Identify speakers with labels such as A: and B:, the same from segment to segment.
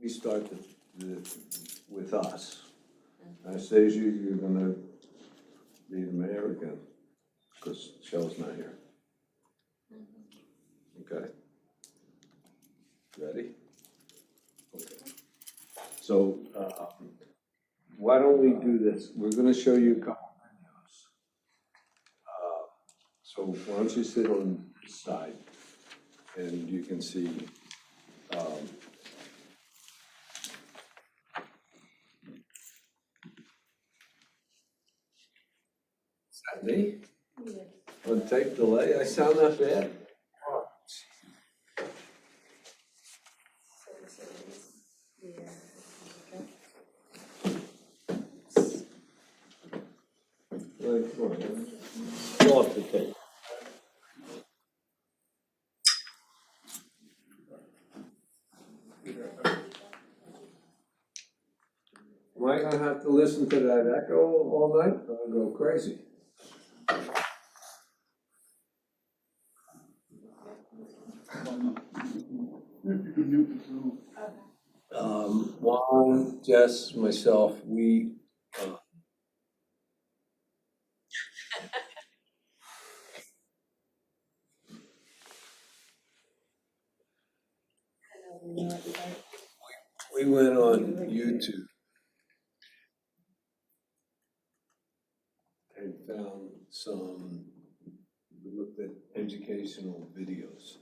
A: we start with us. Anastasia, you're gonna be the mayor again, because Shell's not here. Okay? Ready? Okay. So, why don't we do this? We're gonna show you a couple videos. So why don't you sit on this side, and you can see, is that me? On tape delay, I sound that bad? Like, come on, go off the tape. Am I gonna have to listen to that echo all night? I'll go crazy. Juan, Jess, myself, we, we went on YouTube and found we looked at educational videos.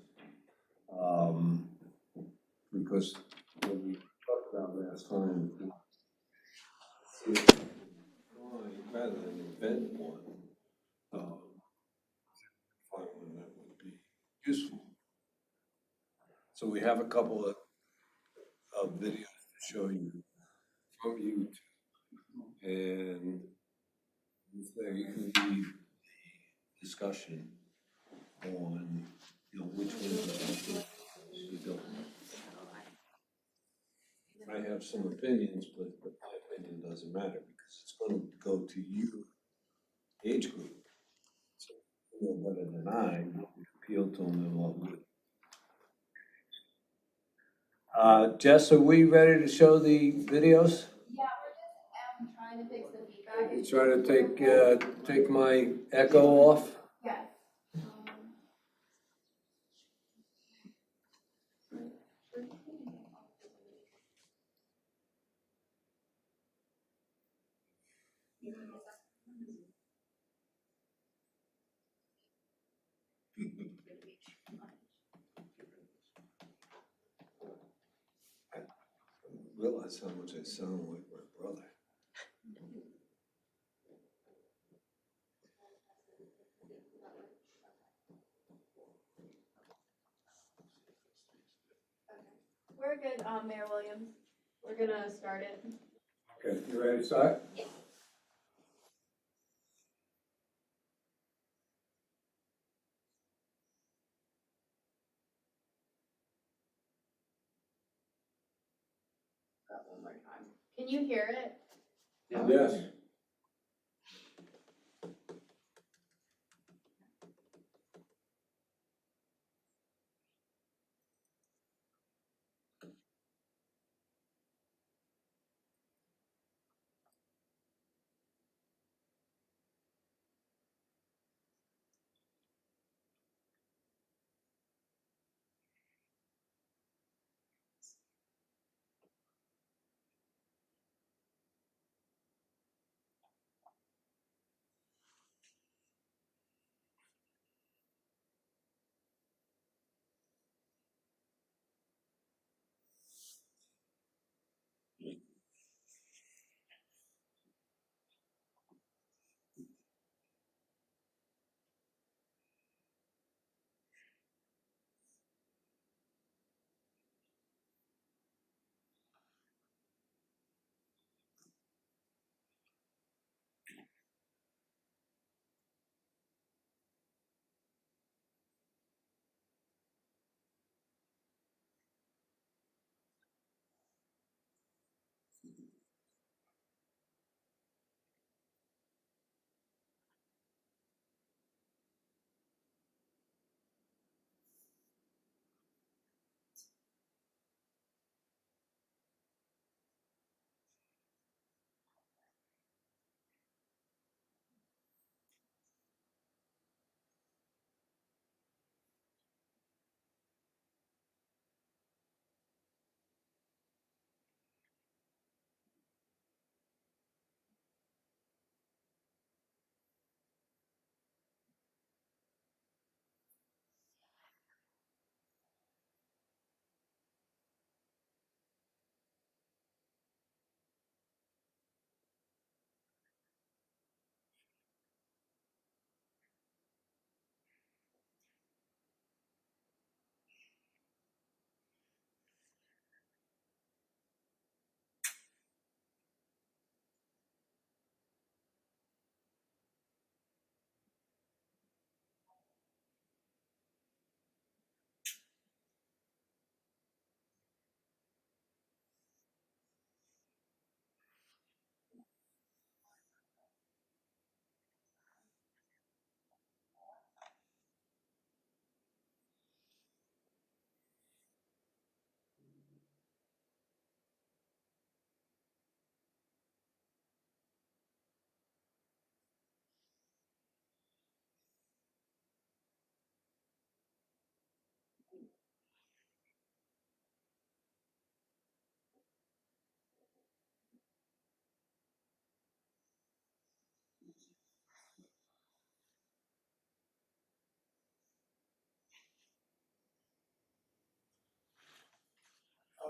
A: Because what we talked about last time, rather than invent one, find one that would be useful. So we have a couple of videos to show you from YouTube. And there you can read the discussion on, which ones you don't. I have some opinions, but my opinion doesn't matter because it's going to go to you, age group. So you know better than I appeal to them and what would. Jess, are we ready to show the videos?
B: Yeah, we're just trying to fix the feedback.
A: You try to take my echo off?
B: Yes.
A: I realize how much I sound like my brother.
B: We're good, Mayor Williams. We're gonna start it.
A: Okay, you ready to start?
B: Yeah. One more time. Can you hear it?
A: Yes.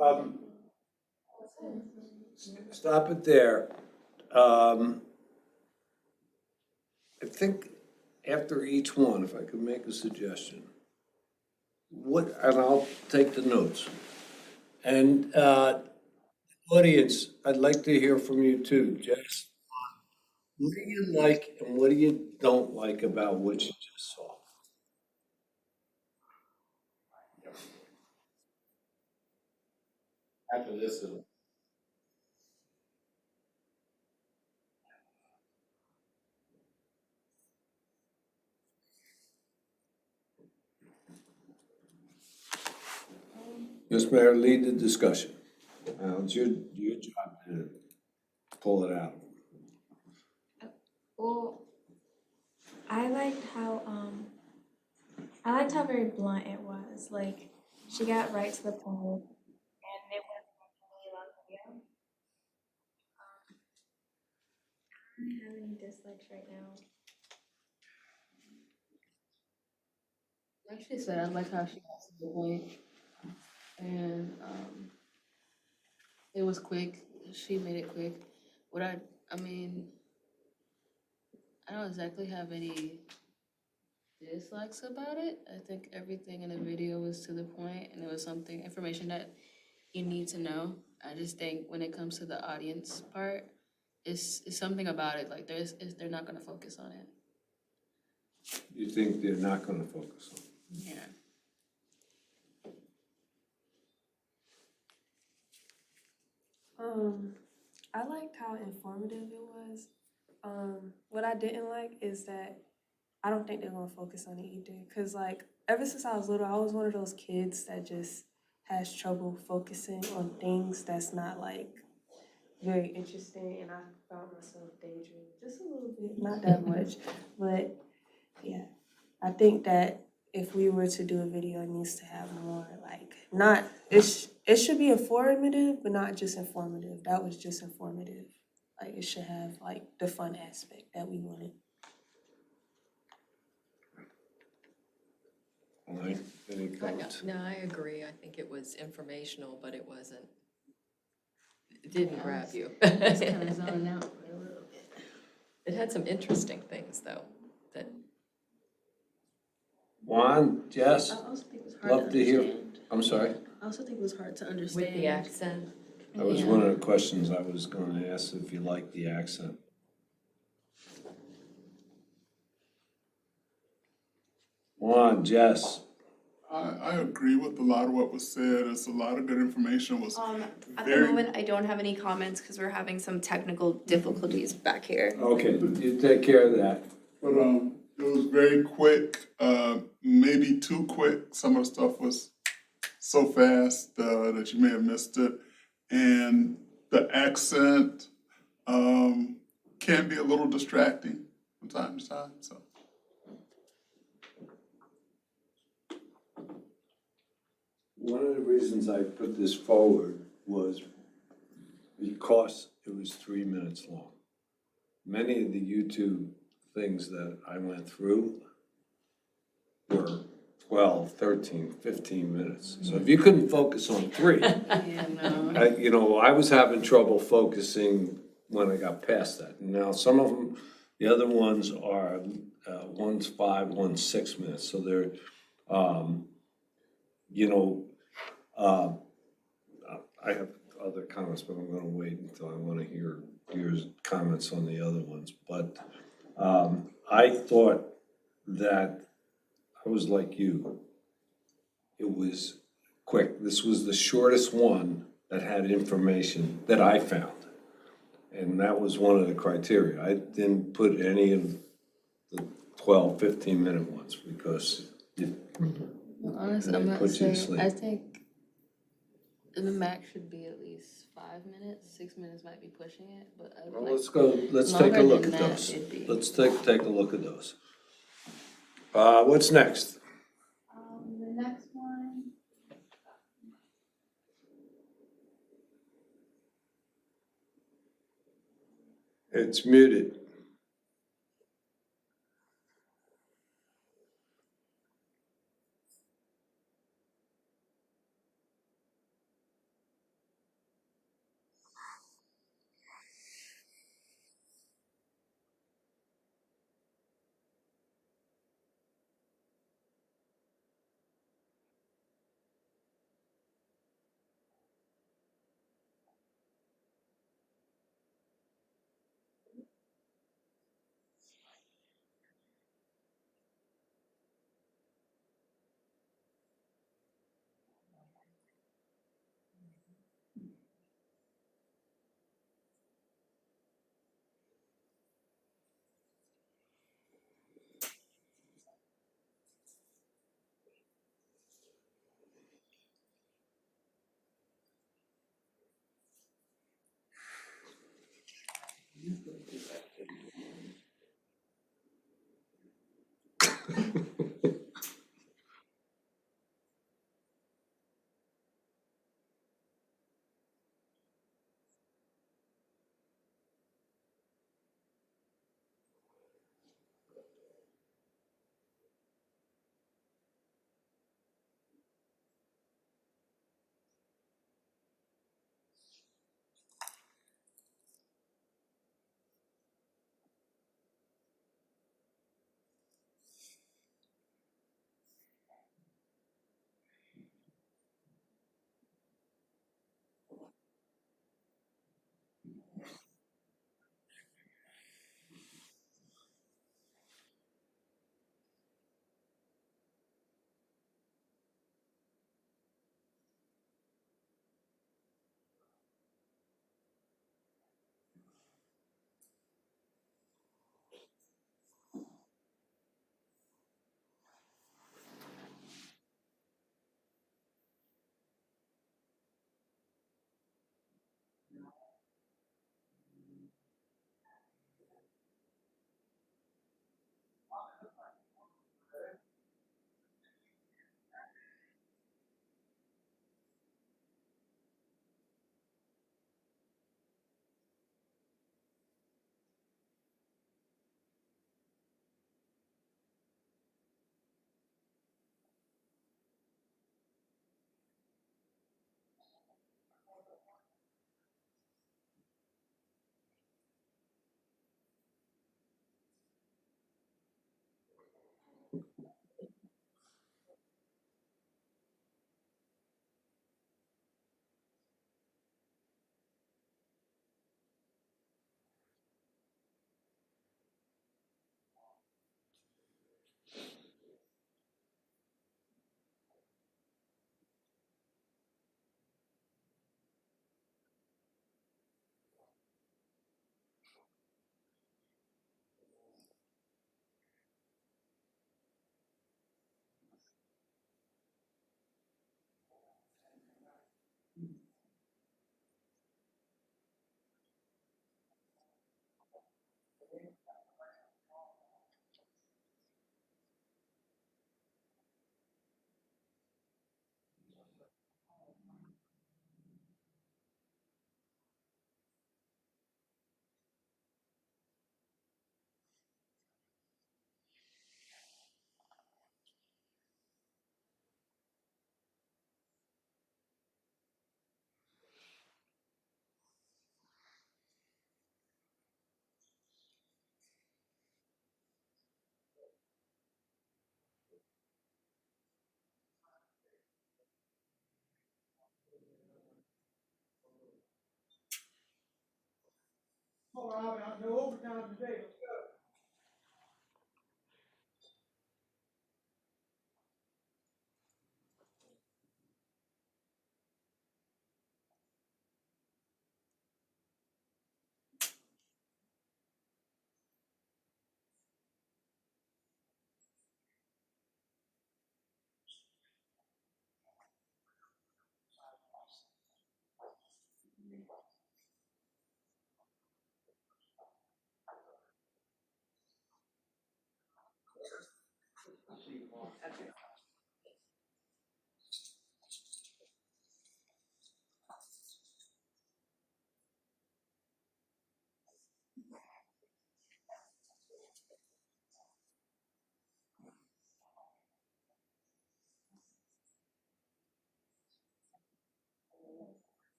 A: Um, Stop it there. I think after each one, if I could make a suggestion, and I'll take the notes. And, audience, I'd like to hear from you too, Jess. What do you like and what do you don't like about what you just saw? After this, Ms. Mayor, lead the discussion. It's your job to pull it out.
C: Well, I liked how very blunt it was. Like she got right to the point, and it wasn't like a really long video. I don't have any dislikes right now.
D: Like she said, I like how she got to the point, and it was quick. She made it quick. I mean, I don't exactly have any dislikes about it. I think everything in the video was to the point, and it was information that you need to know. I just think when it comes to the audience part, it's something about it. Like they're not gonna focus on it.
A: You think they're not gonna focus on?
D: Yeah.
E: I liked how informative it was. What I didn't like is that I don't think they're gonna focus on it either. Cause like ever since I was little, I was one of those kids that just has trouble focusing on things that's not like very interesting, and I found myself daydreaming just a little bit, not that much, but yeah. I think that if we were to do a video, it needs to have more like not it should be informative, but not just informative. That was just informative. Like it should have like the fun aspect that we wanted.
A: All right, any comments?
F: No, I agree. I think it was informational, but it didn't grab you.
D: It's kind of zoning out for a little bit.
F: It had some interesting things, though, that,
A: Juan, Jess,
D: I also think it was hard
A: love to hear,
D: understand.
A: I'm sorry.
D: I also think it was hard to understand.
F: with the accent.
A: That was
D: Yeah.
A: one of the questions I was gonna ask, if you like the accent. Juan, Jess,
G: I agree with a lot of what was said. It's a lot of good information. Was
B: At the
G: very-
B: moment, I don't have any comments because we're having some technical difficulties back here.
A: okay, you take care of that.
G: But it was very quick, maybe too quick. Some of the stuff was so fast that you may have missed it. And the accent can be a little distracting from time to time, so.
A: One of the reasons I put this forward was because it was 3 minutes long. Many of the YouTube things that I went through were 12, 13, 15 minutes. So if you couldn't focus on three,
D: Yeah, no.
A: I was having trouble focusing when I got past that. Now, some of them, the other ones are, one's 5, one's 6 minutes, so they're, I have other comments, but I'm gonna wait until I wanna hear your comments on the other ones. But, I thought that, I was like you. It was quick. This was the shortest one that had information that I found. And that was one of the criteria. I didn't put any of the 12, 15-minute ones because
D: Well, honestly,
A: And
D: I'm
A: they
D: not
A: put you to
D: saying,
A: sleep.
D: I think the max should be at least 5 minutes. 6 minutes might be pushing it, but I
A: Well,
D: would like.
A: let's take a
D: longer
A: look
D: than
A: at
D: that,
A: those.
D: it'd be-
A: Let's take a look at those. What's next?
B: The next one.
A: It's muted.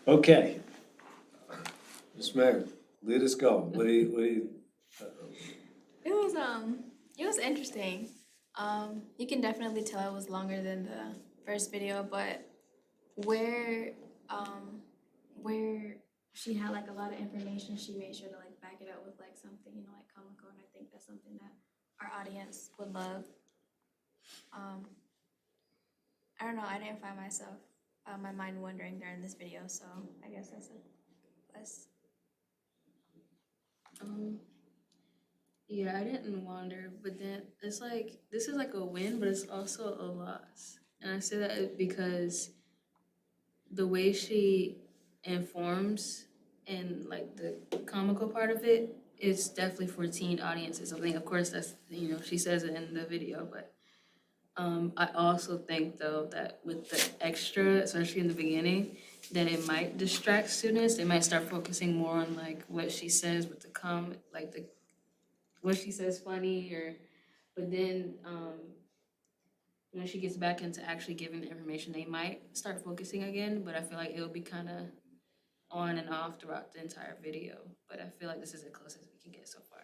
A: Okay. Ms. Mayor, lead us go. What do you,
C: It was interesting. You can definitely tell it was longer than the first video, but where, where she had like a lot of information, she made sure to like back it up with like something, like comical, and I think that's something that our audience would love. I don't know, I didn't find myself, my mind wandering during this video, so I guess that's a plus.
D: Yeah, I didn't wander, but then it's like, this is like a win, but it's also a loss. And I say that because the way she informs and like the comical part of it is definitely for teen audiences. I think, of course, that's, she says it in the video, but I also think though that with the extra, especially in the beginning, that it might distract students. They might start focusing more on like what she says with the like the what she says funny, but then when she gets back into actually giving the information, they might start focusing again, but I feel like it'll be kind of on and off throughout the entire video, but I feel like this is the closest we can get so far.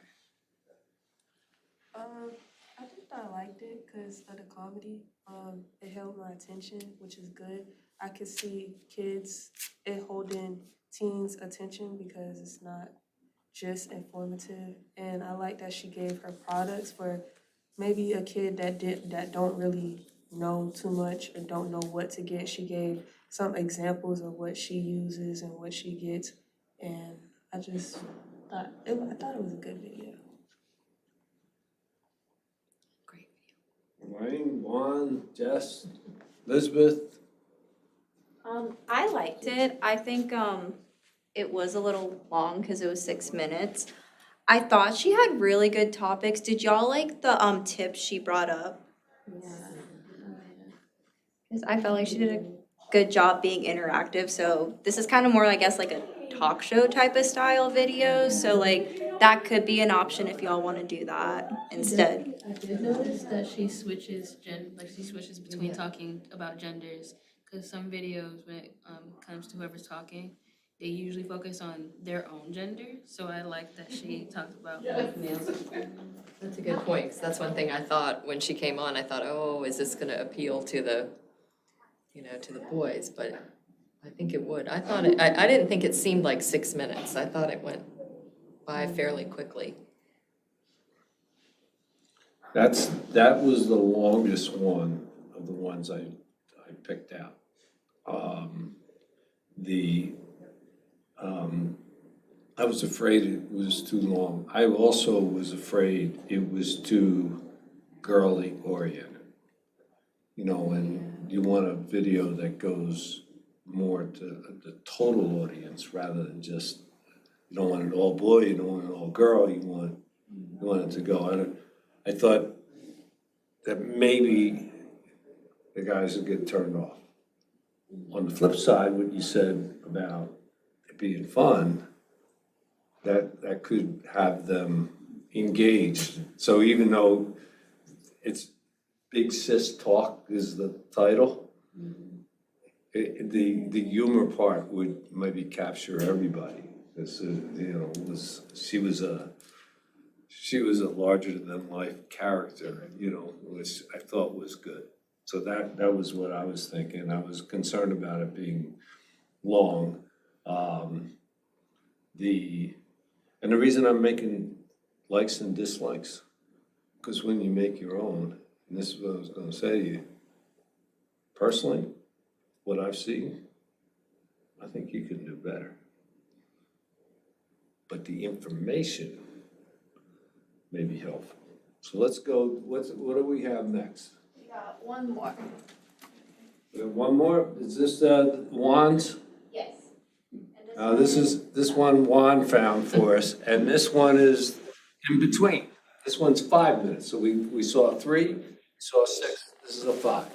E: I think I liked it because of the comedy. It held my attention, which is good. I could see it holding teens' attention because it's not just informative. And I like that she gave her products for maybe a kid that don't really know too much or don't know what to get. She gave some examples of what she uses and what she gets. And I just thought it was a good video.
D: Great.
A: Wayne, Juan, Jess, Elizabeth?
B: I liked it. I think, it was a little long because it was 6 minutes. I thought she had really good topics. Did y'all like the, tips she brought up? Because I felt like she did a good job being interactive, so this is kind of more, I guess, like a talk show type of style video, so like, that could be an option if y'all wanna do that instead.
D: I did notice that she switches between talking about genders, cause some videos when it comes to whoever's talking, they usually focus on their own gender, so I like that she talked about both males and females.
F: That's a good point, 'cause that's one thing I thought when she came on, I thought, oh, is this gonna appeal to the, to the boys, but I think it would. I didn't think it seemed like 6 minutes. I thought it went by fairly quickly.
A: That was the longest one of the ones I picked out. I was afraid it was too long. I also was afraid it was too girly oriented. And you want a video that goes more to the total audience rather than just, you don't want it all boy, you don't want it all girl, you want it to go. I thought that maybe the guys would get turned off. On the flip side, what you said about it being fun, that could have them engaged. So even though it's Big Sis Talk is the title, the humor part would maybe capture everybody. This she was a larger than life character, which I thought was good. So that was what I was thinking. I was concerned about it being long. And the reason I'm making likes and dislikes, because when you make your own, and this is what I was gonna say to you, personally, what I've seen, I think you can do better. But the information may be helpful. So let's go, what do we have next?
B: We got one more.
A: We have one more, is this Juan's?
B: Yes.
A: This one Juan found for us, and this one is in between. This one's 5 minutes, so we saw 3, we saw 6, this is a 5.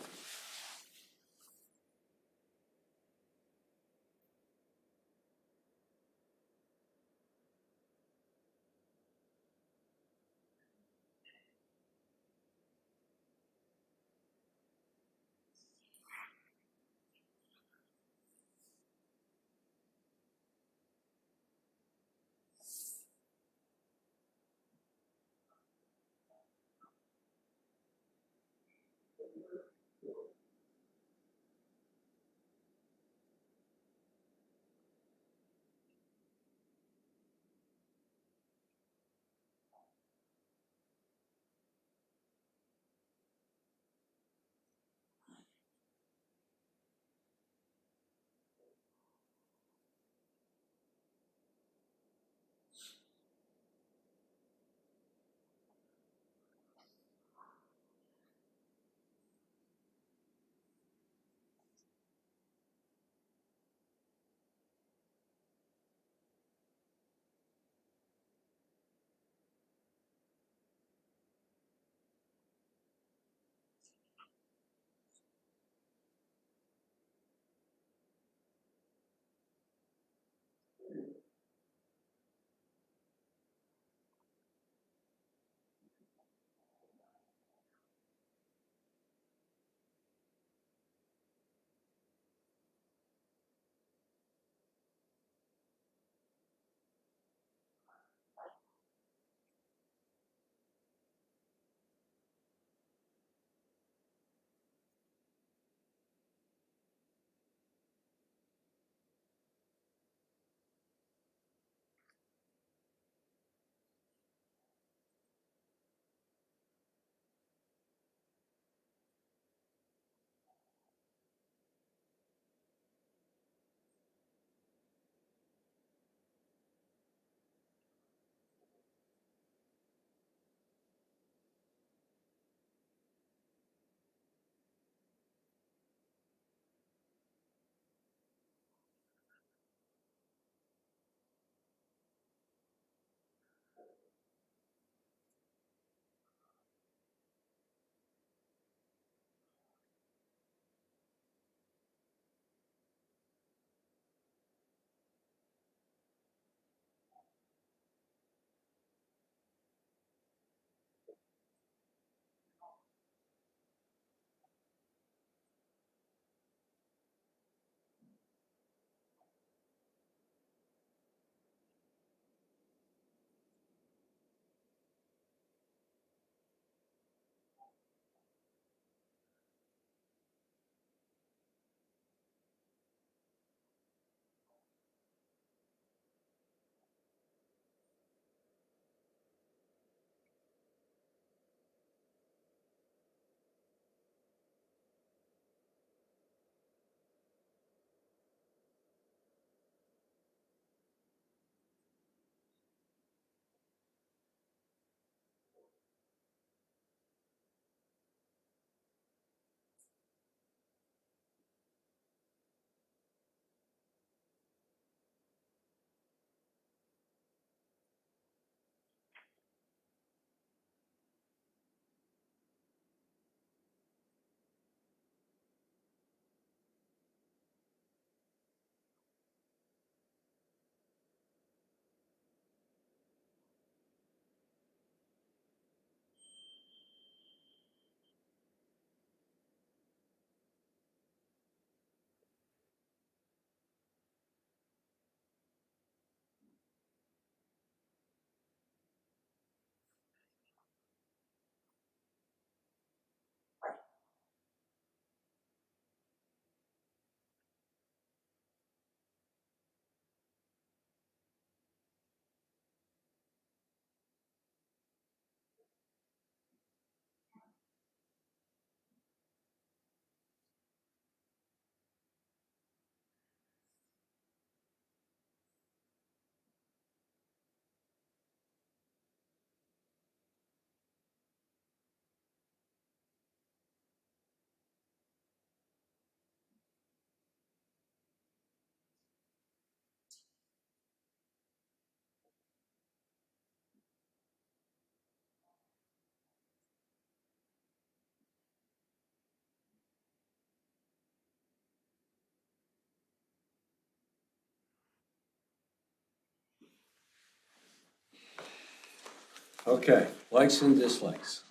A: Okay, likes and dislikes.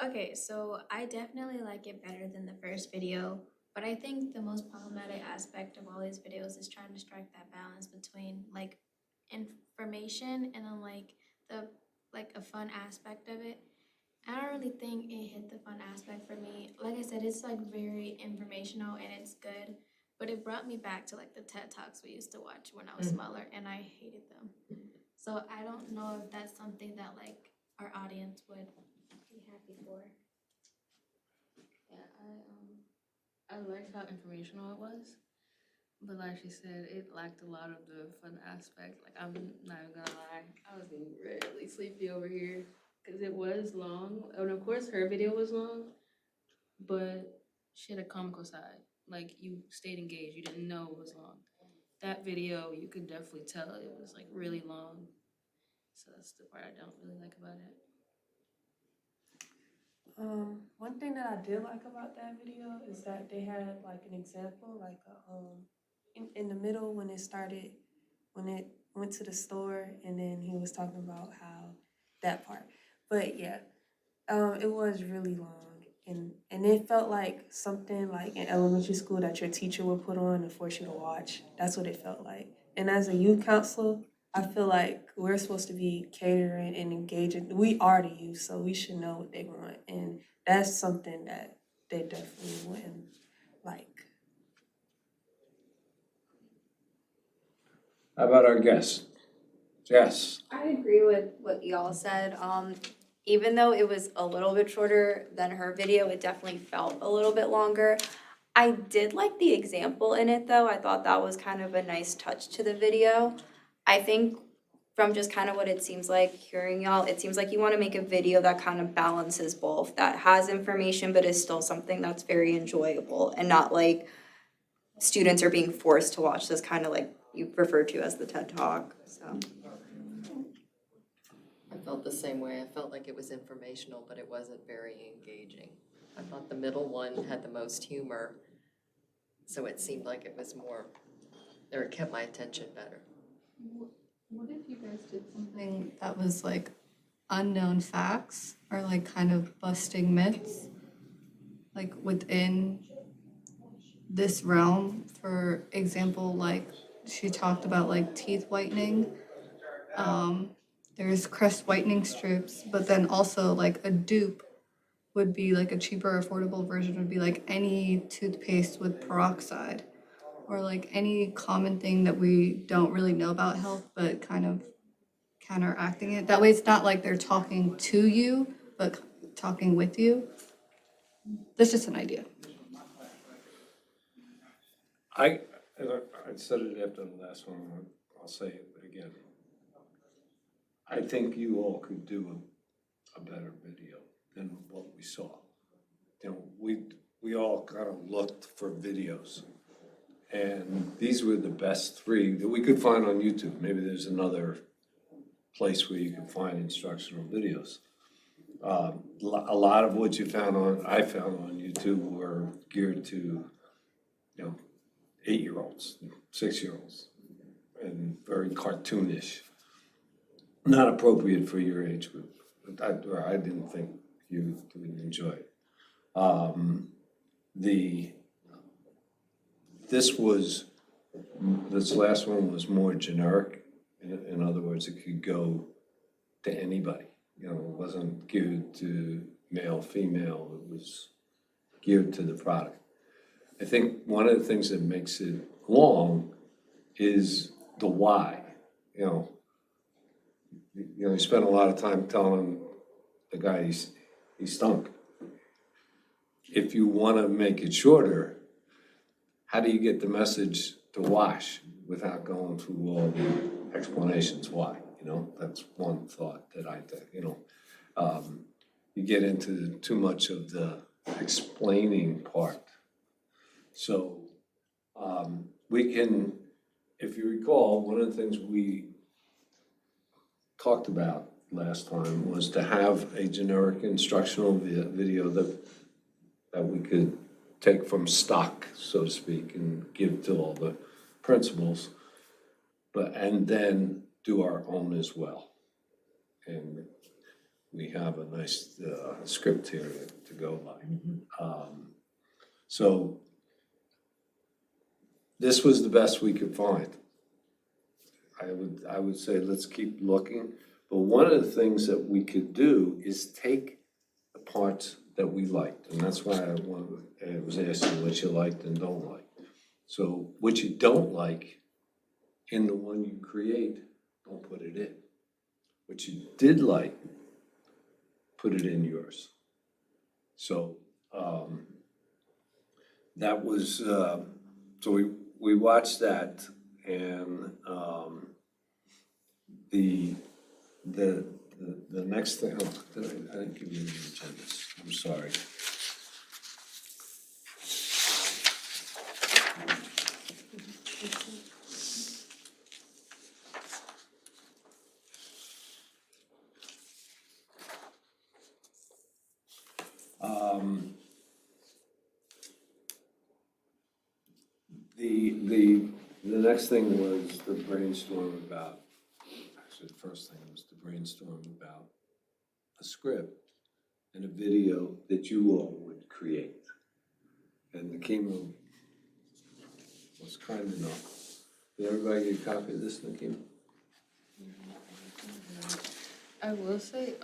C: Okay, so I definitely like it better than the first video, but I think the most problematic aspect of all these videos is trying to strike that balance between like information and then like a fun aspect of it. I don't really think it hit the fun aspect for me. Like I said, it's like very informational and it's good, but it brought me back to like the TED Talks we used to watch when I was smaller and I hated them. So I don't know if that's something that like our audience would be happy for.
D: Yeah, I liked how informational it was, but like she said, it lacked a lot of the fun aspect. Like, I'm not even gonna lie, I was getting really sleepy over here because it was long, and of course her video was long, but she had a comical side. Like, you stayed engaged, you didn't know it was long. That video, you could definitely tell it was like really long. So that's the part I don't really like about it.
E: One thing that I did like about that video is that they had like an example, like in the middle when it started, when it went to the store, and then he was talking about how that part. But yeah, it was really long, and it felt like something like in elementary school that your teacher would put on to force you to watch. That's what it felt like. And as a youth counselor, I feel like we're supposed to be catering and engaging. We are the youth, so we should know what they want, and that's something that they definitely wouldn't like.
A: How about our guests? Jess?
B: I agree with what y'all said. Even though it was a little bit shorter than her video, it definitely felt a little bit longer. I did like the example in it though. I thought that was kind of a nice touch to the video. I think from just kind of what it seems like hearing y'all, it seems like you want to make a video that kind of balances both, that has information but is still something that's very enjoyable and not like students are being forced to watch this, kind of like you refer to as the TED Talk, so.
F: I felt the same way. I felt like it was informational, but it wasn't very engaging. I thought the middle one had the most humor, so it seemed like it was more, or it kept my attention better.
H: What if you guys did something that was like unknown facts or like kind of busting myths? Like within this realm, for example, like she talked about like teeth whitening. There's crest whitening strips, but then also like a dupe would be like a cheaper, affordable version would be like any toothpaste with peroxide. Or like any common thing that we don't really know about health, but kind of counteracting it. That way it's not like they're talking to you, but talking with you. That's just an idea.
A: I said it after the last one, I'll say it again. I think you all could do a better video than what we saw. You know, we all kind of looked for videos. And these were the best three that we could find on YouTube. Maybe there's another place where you can find instructional videos. A lot of what I found on YouTube were geared to, 8-year-olds, 6-year-olds, and very cartoonish. Not appropriate for your age group. I didn't think you would enjoy it. This last one was more generic. In other words, it could go to anybody. It wasn't geared to male, female. It was geared to the product. I think one of the things that makes it long is the why. You spend a lot of time telling the guy he stunk. If you want to make it shorter, how do you get the message to wash without going through all the explanations why? That's one thought that I think, you get into too much of the explaining part. So we can, if you recall, one of the things we talked about last time was to have a generic instructional video that we could take from stock, so to speak, and give to all the principals, and then do our own as well. and we have a nice, script here to go by. So this was the best we could find. I would say let's keep looking, but one of the things that we could do is take the parts that we liked, and that's why I was asking what you liked and don't like. So what you don't like in the one you create, don't put it in. What you did like, put it in yours. So, that was, so we watched that, and, the next thing, oh, I didn't give you the agendas, I'm sorry. The next thing was the brainstorm about, actually, the first thing was the brainstorm about a script and a video that you all would create. And Nakima was kind enough. Did everybody get a copy of this, Nakima?
D: I will say,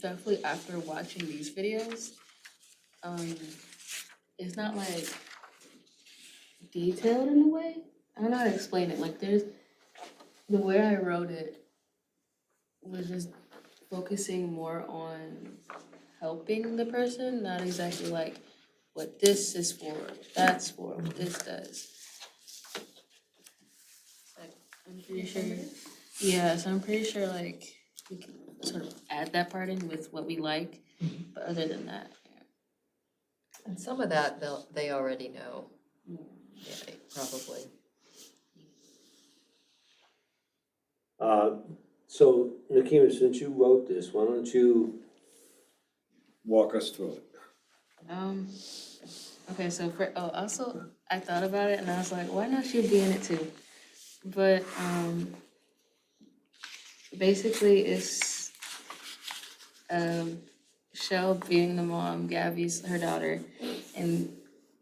D: definitely after watching these videos, it's not like detailed in a way. I don't know how to explain it. Like the way I wrote it was just focusing more on helping the person, not exactly like what this is for, that's for, what this does. Like, I'm pretty sure, yeah, so I'm pretty sure like we can sort of add that part in with what we like, but other than that, yeah.
F: And some of that they already know. Yeah, probably.
A: So Nakima, since you wrote this, why don't you walk us through it?
D: Okay, so also I thought about it and I was like, why not she be in it too? But basically it's Shell being the mom, Gabby's her daughter, and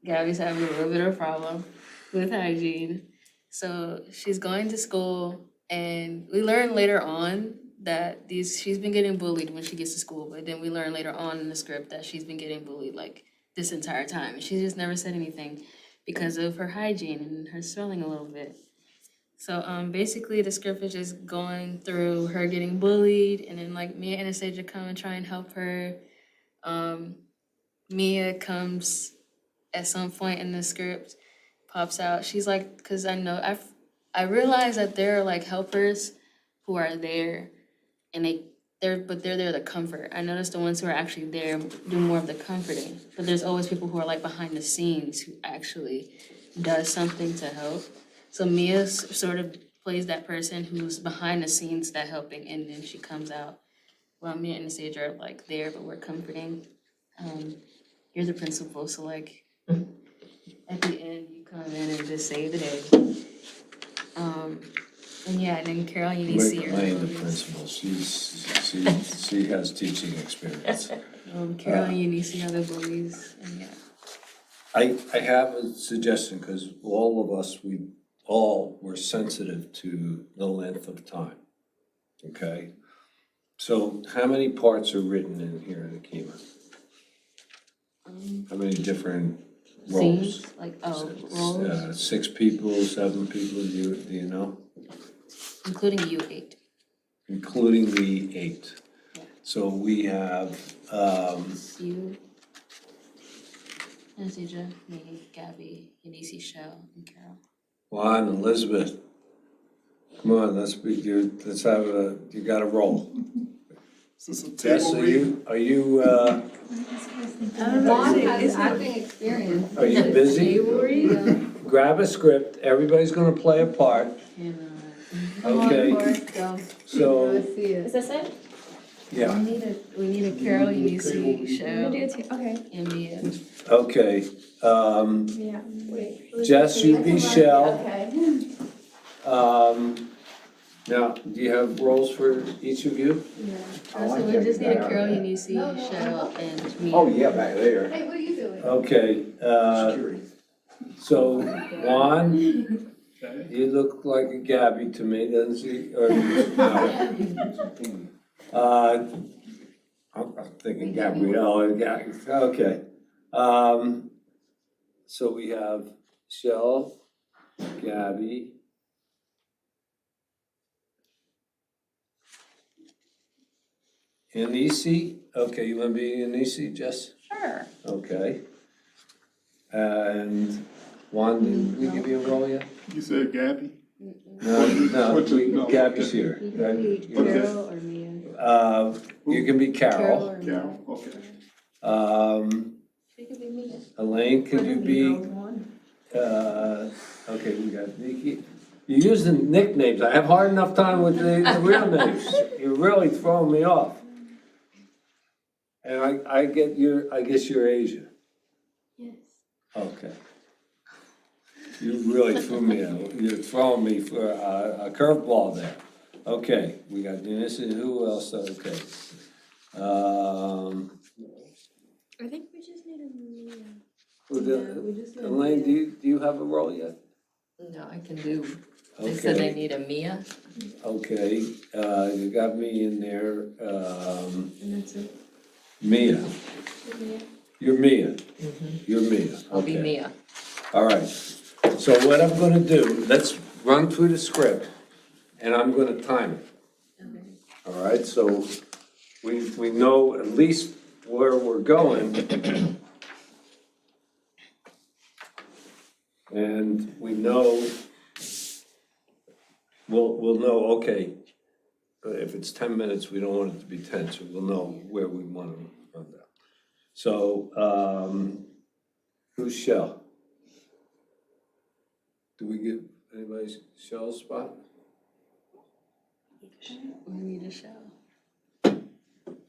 D: Gabby's having a little bit of a problem with hygiene. So she's going to school, and we learn later on that she's been getting bullied when she gets to school, but then we learn later on in the script that she's been getting bullied like this entire time. She just never said anything because of her hygiene and her smelling a little bit. So basically the script is just going through her getting bullied, and then like Mia and Anastasia come and try and help her. Mia comes at some point in the script, pops out. She's like, because I realize that there are like helpers who are there, and they're there to comfort. I noticed the ones who are actually there do more of the comforting, but there's always people who are like behind the scenes who actually does something to help. So Mia sort of plays that person who's behind the scenes that helping, and then she comes out while Mia and Anastasia are like there, but we're comforting. You're the principal, so like at the end you come in and just save the day. And yeah, and then Carol, you need to see her.
A: Lane, the principal, she has teaching experience.
D: Carol, you need to see other bullies, and yeah.
A: I have a suggestion, because all of us, we all were sensitive to the length of time, okay? So how many parts are written in here, Nakima? How many different roles?
D: Scenes, like, roles,
A: 6 people, 7 people, do you know?
D: including you 8.
A: Including the 8.
D: Yeah.
A: So we have,
D: You, Anastasia, me, Gabby, Eunice, Shell, and Carol.
A: Juan, Elizabeth. Come on, let's have you got a roll.
G: Is this a
A: Jess,
G: table read?
A: are you
H: Has acting experience.
A: are you busy? Grab a script, everybody's gonna play a part, okay? So,
C: Is this it?
A: yeah,
D: We need a Carol, Eunice, Shell,
C: Okay.
D: and Mia.
A: okay.
C: Yeah, wait.
A: Jess, you be Shell.
C: Okay.
A: Now, do you have roles for each of you?
D: So we just need a Carol, Eunice, Cheryl, and me.
I: Oh, yeah, back there.
H: Hey, what are you doing?
A: Okay,
I: Security.
A: so Juan, you look like a Gabby to me, doesn't she? Or, no. I'm thinking Gabrielle, and Gabby, okay. So we have Shell, Gabby. Anisi, okay, you wanna be Anisi, Jess?
B: Sure.
A: Okay. And Juan, did we give you a role yet?
G: You said Gabby?
A: No,
G: What you- no,
A: Gabby's
G: okay.
A: here.
D: You can be Carol or Mia.
A: You can be
D: Carol
A: Carol.
D: or Mia.
G: Carol, okay.
D: She could be Mia.
A: Elaine, could you be, okay, we got Nikki. You're using nicknames. I have hard enough time with the real names. You're really throwing me off. And I guess you're Asia.
C: Yes.
A: Okay. You really threw me, you're throwing me for a curveball there. Okay, we got Eunice, who else? Okay.
C: I think we just need a Mia.
A: Elaine, do you have a role yet?
F: No, I can do, they said they
A: Okay,
F: need a Mia.
A: okay, you got me in there,
D: And that's it.
A: Mia. You're Mia, you're Mia,
F: I'll be
A: okay.
F: Mia.
A: All right, so what I'm gonna do, let's run through the script, and I'm gonna time it.
D: Okay.
A: All right, so we know at least where we're going. And we know, we'll know, okay, if it's 10 minutes, we don't want it to be 10, so we'll know where we want to run down. So, who's Shell? Do we give anybody Shell's spot?
D: We need a show.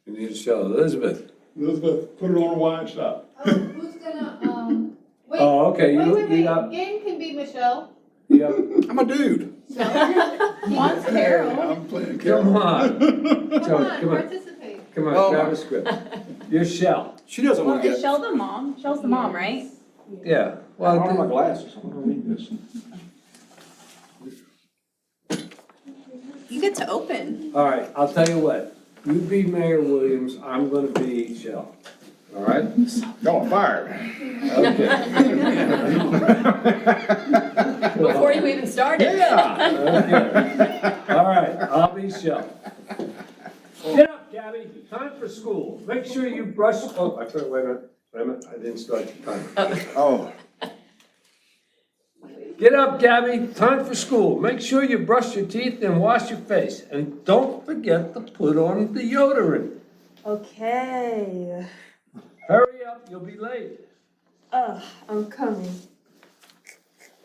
A: We need a Shell. Elizabeth?
G: Elizabeth, put it on a wide shot.
H: Who's gonna, wait,
A: Oh, okay,
H: wait,
A: you got,
H: Game can be Michelle.
A: yeah,
I: I'm a dude.
H: Juan's Carol.
G: I'm playing Carol.
A: come on.
H: Come
A: So,
H: on,
A: come on.
H: participate.
A: Come
I: Oh,
A: on, grab
I: my-
A: a script. You're Shell.
I: She doesn't
B: Well,
I: want to
B: is
I: get.
B: Shell the mom? Shell's the mom, right?
A: Yeah,
I: I don't have my
A: well,
I: glasses. I'm gonna read this.
B: You get to open.
A: all right, I'll tell you what. You be Mayor Williams, I'm gonna be Shell. All right?
I: No, I'm fired.
A: Okay.
F: Before you even started.
A: Okay. All right, I'll be Shell. Get up, Gabby, time for school. Make sure you brush, oh, I forgot, wait a minute, I didn't start the timer.
I: Oh,
A: Get up, Gabby, time for school. Make sure you brush your teeth and wash your face. And don't forget to put on deodorant.
E: Okay.
A: Hurry up, you'll be late.
E: I'm coming.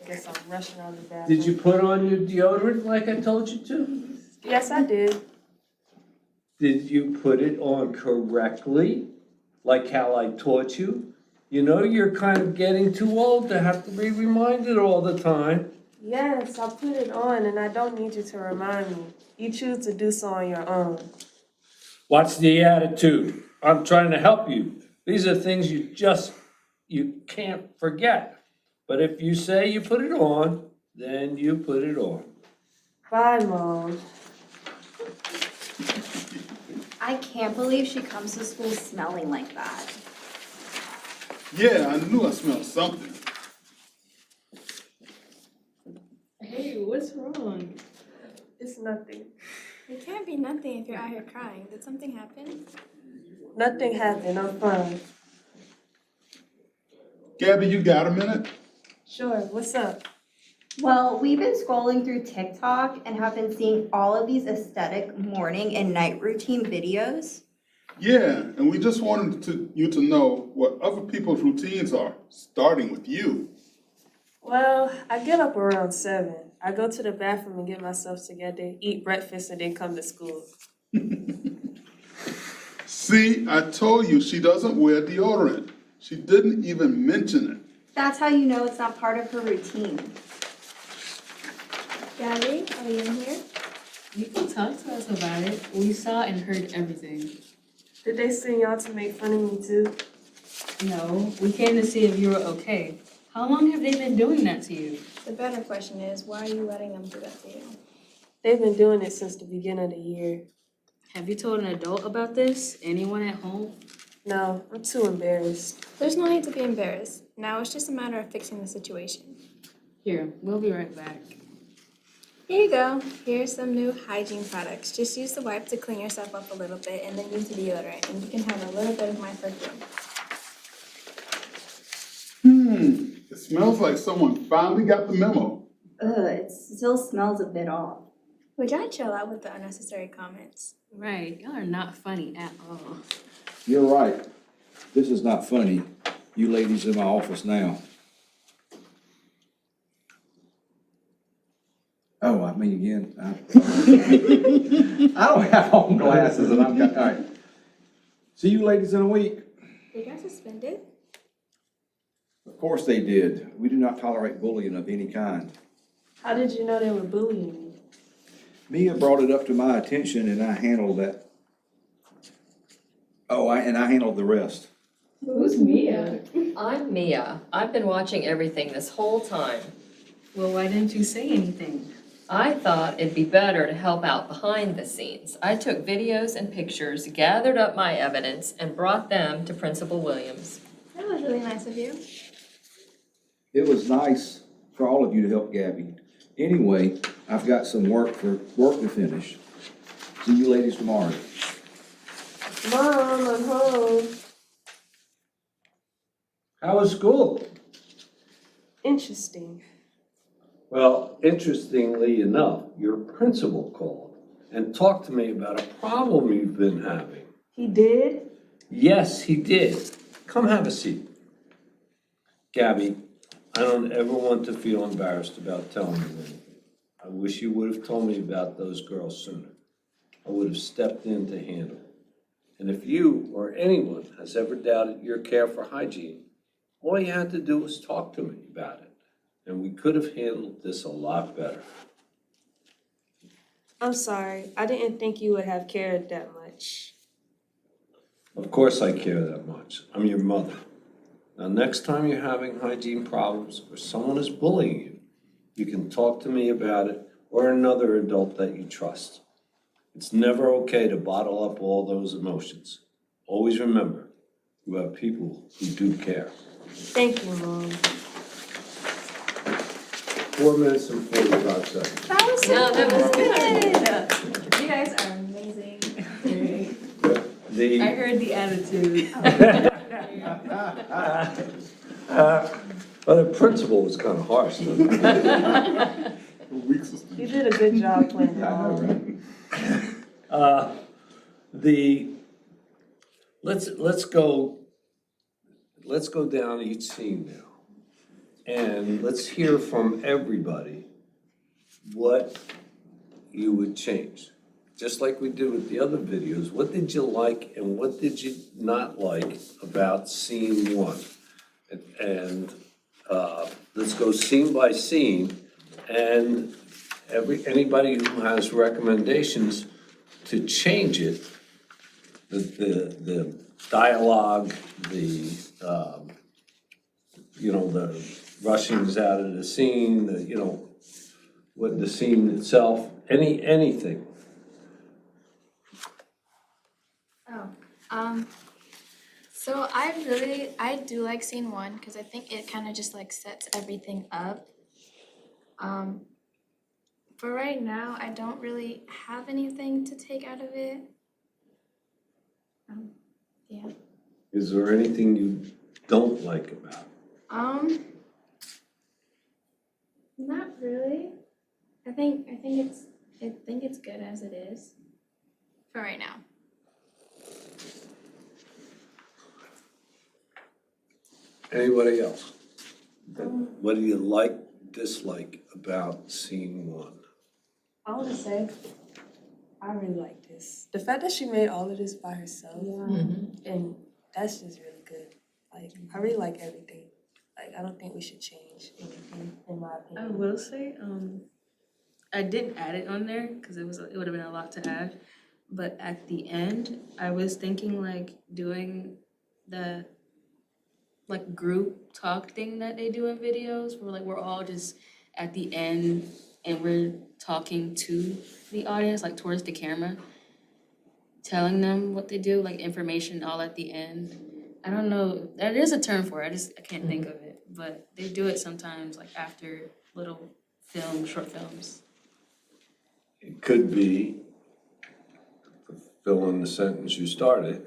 E: I guess I'm rushing out of the bathroom.
A: Did you put on your deodorant like I told you to?
E: Yes, I did.
A: Did you put it on correctly, like how I taught you? You know, you're kind of getting too old to have to be reminded all the time.
E: Yes, I put it on and I don't need you to remind me. You choose to do so on your own.
A: What's the attitude? I'm trying to help you. These are things you can't forget. But if you say you put it on, then you put it on.
E: Bye, Mom.
B: I can't believe she comes to school smelling like that.
G: Yeah, I knew I smelled something.
D: Hey, what's wrong?
E: It's nothing.
C: It can't be nothing if you're out here crying. Did something happen?
E: Nothing happened. I'm fine.
G: Gabby, you got a minute?
E: Sure. What's up?
B: Well, we've been scrolling through TikTok and have been seeing all of these aesthetic morning and night routine videos.
G: Yeah, and we just wanted you to know what other people's routines are, starting with you.
E: Well, I get up around 7. I go to the bathroom and get myself together, eat breakfast, and then come to school.
G: See, I told you she doesn't wear deodorant. She didn't even mention it.
B: That's how you know it's not part of her routine.
C: Gabby, are you in here?
D: You can talk to us about it. We saw and heard everything.
E: Did they send y'all to make fun of me too?
D: No, we came to see if you were okay. How long have they been doing that to you?
C: The better question is, why are you letting them do that to you?
E: They've been doing it since the beginning of the year.
D: Have you told an adult about this? Anyone at home?
E: No, I'm too embarrassed.
C: There's no need to be embarrassed. Now it's just a matter of fixing the situation.
D: Here, we'll be right back.
C: Here you go. Here's some new hygiene products. Just use the wipe to clean yourself up a little bit and then use the deodorant and you can have a little bit of my perfume.
G: It smells like someone finally got the memo.
J: It still smells a bit off.
C: Would y'all chill out with the unnecessary comments?
D: Right, y'all are not funny at all.
I: You're right. This is not funny. You ladies in my office now. Oh, I mean again. I don't have on glasses and I'm got, all right. See you ladies in a week.
C: They got suspended?
I: Of course they did. We do not tolerate bullying of any kind.
E: How did you know they were bullying me?
I: Mia brought it up to my attention and I handled that. Oh, I handled the rest.
D: Who's Mia?
F: I'm Mia. I've been watching everything this whole time.
D: Well, why didn't you say anything?
F: I thought it'd be better to help out behind the scenes. I took videos and pictures, gathered up my evidence, and brought them to Principal Williams.
C: That was really nice of you.
I: It was nice for all of you to help Gabby. Anyway, I've got some work to finish. See you ladies tomorrow.
E: Mom, I'm home.
A: How was school?
E: Interesting.
A: Well, interestingly enough, your principal called and talked to me about a problem you've been having.
E: He did?
A: Yes, he did. Come have a seat. Gabby, I don't ever want to feel embarrassed about telling you anything. I wish you would have told me about those girls sooner. I would have stepped in to handle it. And if you or anyone has ever doubted your care for hygiene, all you had to do was talk to me about it. And we could have handled this a lot better.
E: I'm sorry. I didn't think you would have cared that much.
A: Of course I care that much. I'm your mother. Now, next time you're having hygiene problems or someone is bullying you, you can talk to me about it or another adult that you trust. It's never okay to bottle up all those emotions. Always remember, you have people who do care.
E: Thank you, Mom.
A: 4 minutes and 45 seconds.
C: That was so
F: No, that was
C: good. You guys are amazing.
A: The,
D: I heard the attitude.
A: well, the principal was kind of harsh.
E: You did a good job playing it
I: I know,
E: off.
I: right?
A: Let's go down each scene now. And let's hear from everybody what you would change. Just like we did with the other videos, what did you like and what did you not like about scene one? And let's go scene by scene, and anybody who has recommendations to change it, the dialogue, the rushings out of the scene, what the scene itself, anything.
C: So I do like scene one, because I think it kind of just like sets everything up. For right now, I don't really have anything to take out of it. Yeah.
A: Is there anything you don't like about it?
C: Not really. I think it's good as it is. For right now.
A: Anybody else? What do you like, dislike about scene one?
E: I want to say, I really like this. The fact that she made all of this by herself, and that's just really good. Like, I really like everything. Like, I don't think we should change anything, in my
D: I
E: opinion.
D: will say, I didn't add it on there because it would have been a lot to add. But at the end, I was thinking like doing the like group talk thing that they do in videos where like we're all just at the end and we're talking to the audience, like towards the camera, telling them what they do, like information all at the end. I don't know, there is a term for it, I can't think of it, but they do it sometimes like after little short films.
A: It could be, fill in the sentence you started.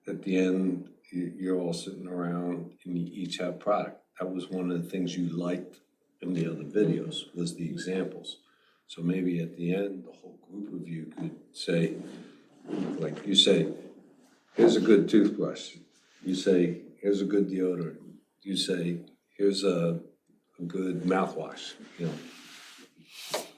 A: At the end, you're all sitting around and you each have product. That was one of the things you liked in the other videos, was the examples. So maybe at the end, the whole group of you could say, like you say, here's a good toothbrush. You say, here's a good deodorant. You say, here's a good mouthwash, you know.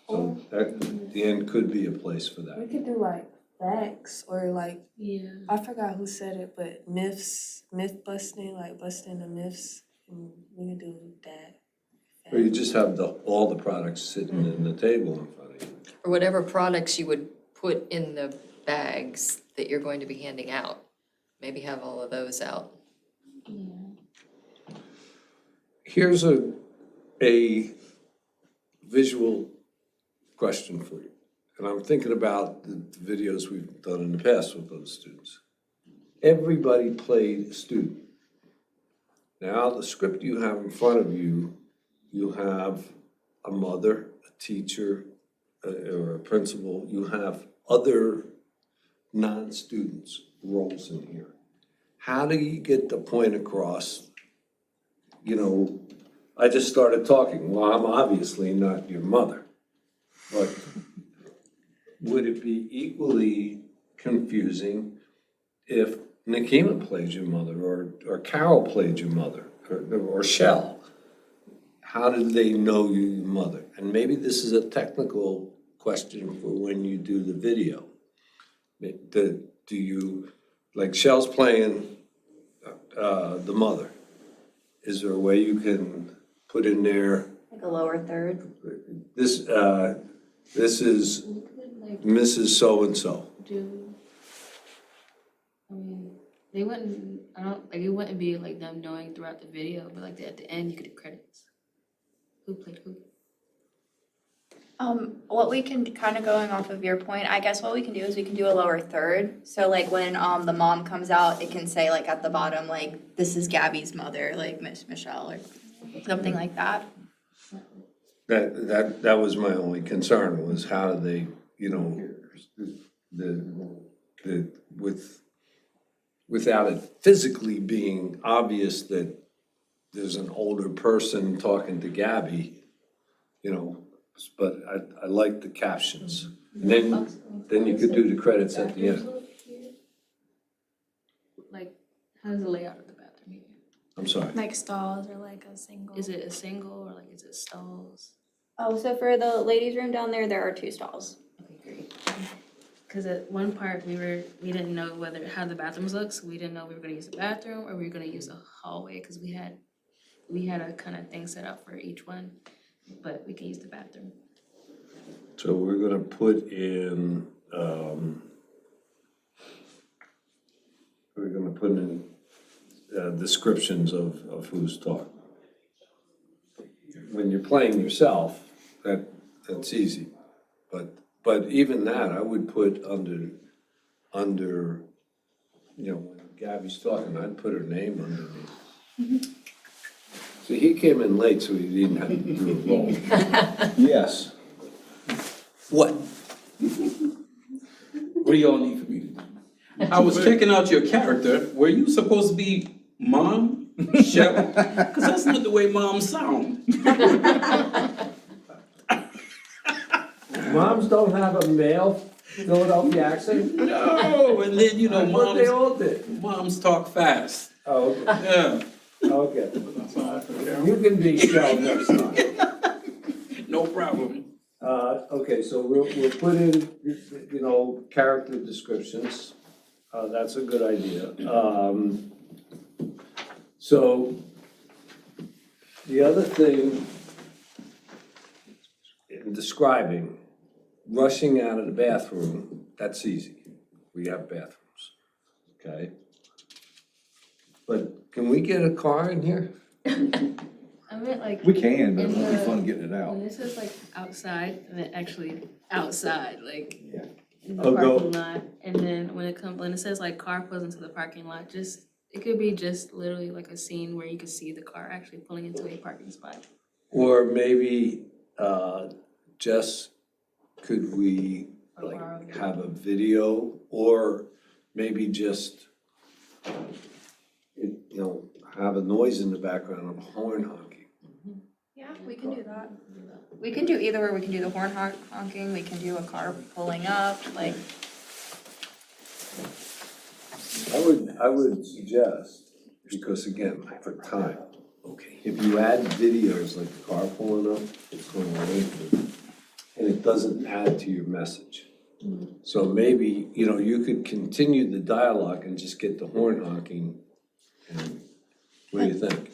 A: So that, the end could be a place for
E: We
A: that.
E: could do like facts or like,
D: Yeah.
E: I forgot who said it, but myth busting, like busting the myths, and we could do that.
A: Or you just have all the products sitting in the table in front of you.
F: Or whatever products you would put in the bags that you're going to be handing out. Maybe have all of those out.
A: Here's a visual question for you. And I'm thinking about the videos we've done in the past with those students. Everybody played a student. Now, the script you have in front of you, you have a mother, a teacher, or a principal. You have other non-students' roles in here. How do you get the point across? You know, I just started talking. Well, I'm obviously not your mother, but would it be equally confusing if Nikema played your mother, or Carol played your mother, or Shell? How did they know you're your mother? And maybe this is a technical question for when you do the video. Do you, like Shell's playing the mother. Is there a way you can put in there,
B: Like a lower third.
A: this is
D: We could like
A: Mrs. So-and-so?
D: do, I mean, they wouldn't, I don't, like it wouldn't be like them knowing throughout the video, but like at the end you could do credits. Who played who?
B: What we can, kind of going off of your point, I guess what we can do is we can do a lower third. So like when the mom comes out, it can say like at the bottom, like, this is Gabby's mother, like Miss Michelle or something like that.
A: That was my only concern, was how do they, you know, without it physically being obvious that there's an older person talking to Gabby, you know, but I like the captions. And then you could do the credits at the end.
D: Like, how's the layout of the bathroom here?
A: I'm sorry.
C: Like stalls or like a single.
D: Is it a single or like is it stalls?
B: Oh, so for the ladies' room down there, there are 2 stalls.
D: Okay, great. Cause at one part we didn't know how the bathrooms look, so we didn't know if we were gonna use the bathroom or we were gonna use a hallway, cause we had a kind of thing set up for each one, but we can use the bathroom.
A: So we're gonna put in, descriptions of who's talking. When you're playing yourself, that's easy. But even that, I would put under, you know, when Gabby's talking, I'd put her name underneath. So he came in late, so he didn't have to do a roll.
I: Yes.
K: What? What do y'all need from me? I was checking out your character. Were you supposed to be Mom? Shell? Because that's not the way moms sound.
A: Moms don't have a male Philadelphia accent?
K: No, and then, you know,
A: But they all did.
K: moms talk fast.
A: Oh, okay,
K: Yeah.
A: okay. You can be Shell next time.
K: No problem.
A: Okay, so we'll put in, you know, character descriptions. That's a good idea. So the other thing, in describing, rushing out of the bathroom, that's easy. We have bathrooms, okay? But can we get a car in here?
D: I meant like,
I: We can, but it won't be
D: In
I: fun
D: the-
I: getting it out.
D: when this is like outside, I meant actually outside, like
I: Yeah.
D: in the
A: Oh, go-
D: parking lot. And then when it says like car pulls into the parking lot, just, it could be just literally like a scene where you could see the car actually pulling into a parking spot.
A: Or maybe, Jess, could we
D: Or
A: like
D: borrow video.
A: have a video or maybe just, have a noise in the background of a horn honking?
B: Yeah, we can do that. We can do either, or we can do the horn honking, we can do a car pulling up, like,
A: I would suggest, because again, for time, okay, if you add videos like the car pulling up, it's going lengthy, and it doesn't add to your message. So maybe, you could continue the dialogue and just get the horn honking. And what do you think?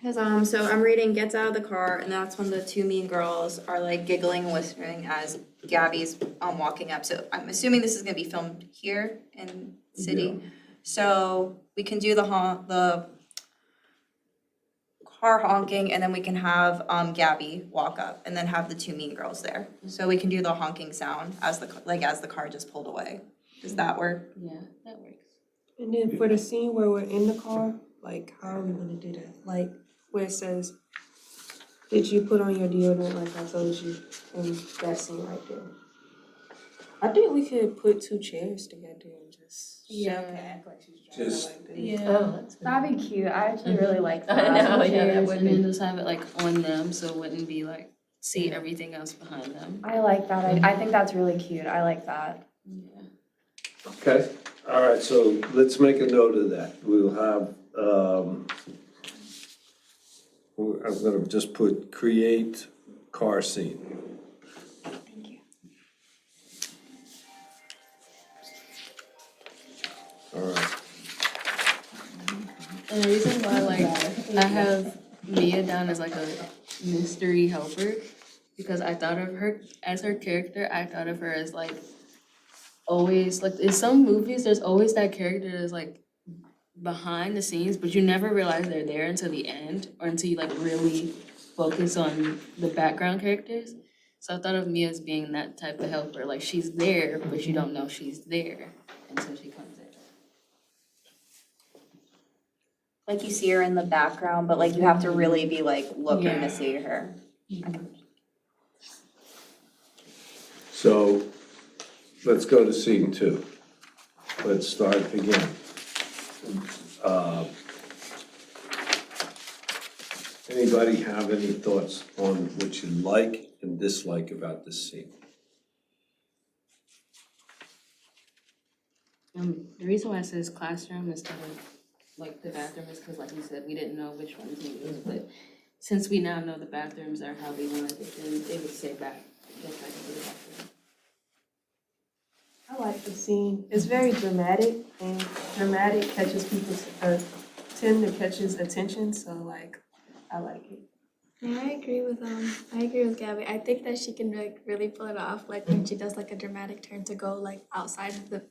B: cause so I'm reading gets out of the car, and that's when the two mean girls are like giggling and whispering as Gabby's walking up, so I'm assuming this is gonna be filmed here in city. So we can do the car honking, and then we can have Gabby walk up, and then have the two mean girls there. So we can do the honking sound as the car just pulled away. Does that work?
D: Yeah, that works.
E: And then for the scene where we're in the car, like, how are we gonna do that? Like, where it says, did you put on your deodorant like I told you? And that scene right there. I think we could put two chairs together and just
D: Yeah.
E: act like she's driving
A: Just-
E: like that.
D: Yeah.
B: That'd be cute, I actually really like
F: I
B: that.
F: know, yeah, that
D: Chairs,
F: would
D: and then
F: be.
D: just have it like on them, so it wouldn't be like, see everything else behind them.
B: I like that, I think that's really cute, I like that.
D: Yeah.
A: Okay, all right, so let's make a note of that. We'll have, I'm gonna just put create car scene.
B: Thank you.
A: All right,
D: And the reason why, like, I have Mia down as like a mystery helper, because I thought of her as her character, I thought of her as like always, like, in some movies, there's always that character that's like behind the scenes, but you never realize they're there until the end, or until you like really focus on the background characters. So I thought of Mia as being that type of helper, like she's there, but you don't know she's there until she comes in.
B: Like you see her in the background, but like you have to really be like looking
D: Yeah.
B: to see her.
A: so let's go to scene 2. Let's start again. Anybody have any thoughts on what you like and dislike about this scene?
D: The reason why it says classroom instead of like the bathroom is because, like you said, we didn't know which one to use, but since we now know the bathrooms are how we wanted it, then they would say back, get back into the bathroom.
E: I like the scene. It's very dramatic, and dramatic catches people's, tend to catches attention, so like, I like it.
C: Yeah, I agree with Gabby. I think that she can like really pull it off, like when she does like a dramatic turn to go like outside of the.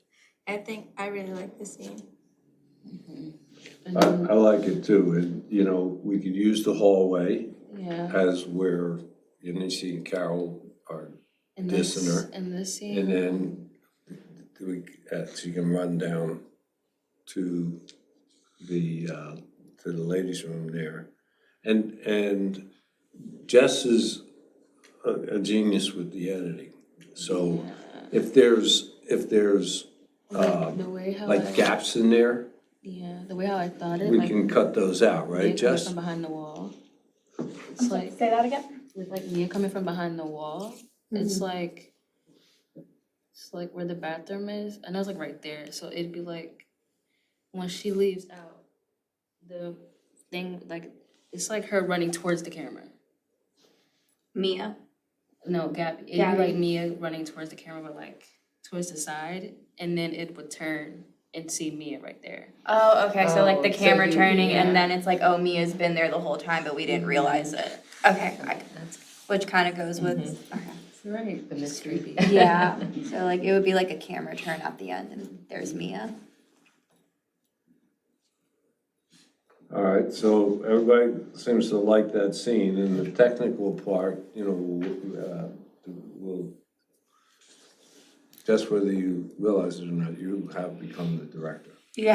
C: I think I really like the scene.
D: And
A: I
D: then,
A: like it too, and, we could use the hallway
D: yeah,
A: as where Eunice and Carol are,
D: in
A: this and her.
D: in this scene.
A: and then so you can run down to the ladies' room there. And Jess is a genius with the editing, so if there's,
D: Like, the way how
A: like gaps in there,
D: yeah, the way how I thought it,
A: we
D: like
A: can cut those out,
D: Mia
A: right,
D: coming
A: Jess?
D: from behind the wall. It's like,
B: Say that again?
D: with like Mia coming from behind the wall, it's like where the bathroom is, and I was like right there, so it'd be like when she leaves out, the thing, like, it's like her running towards the camera.
B: Mia.
D: No, Gabby, it'd be
B: Gabby.
D: like Mia running towards the camera, but like towards the side, and then it would turn and see Mia right there.
B: Oh, okay, so like the
F: Oh, so
B: camera
F: you-
B: turning
D: yeah.
B: and then it's like, oh, Mia's been there the whole time, but we didn't realize it. Okay,
F: That's
B: which kind of goes with, okay.
D: Right, the mystery.
B: Yeah, so like it would be like a camera turn at the end and there's Mia.
A: All right, so everybody seems to like that scene, and the technical part, will, just whether you realize it or not, you have become the director.
B: Yeah,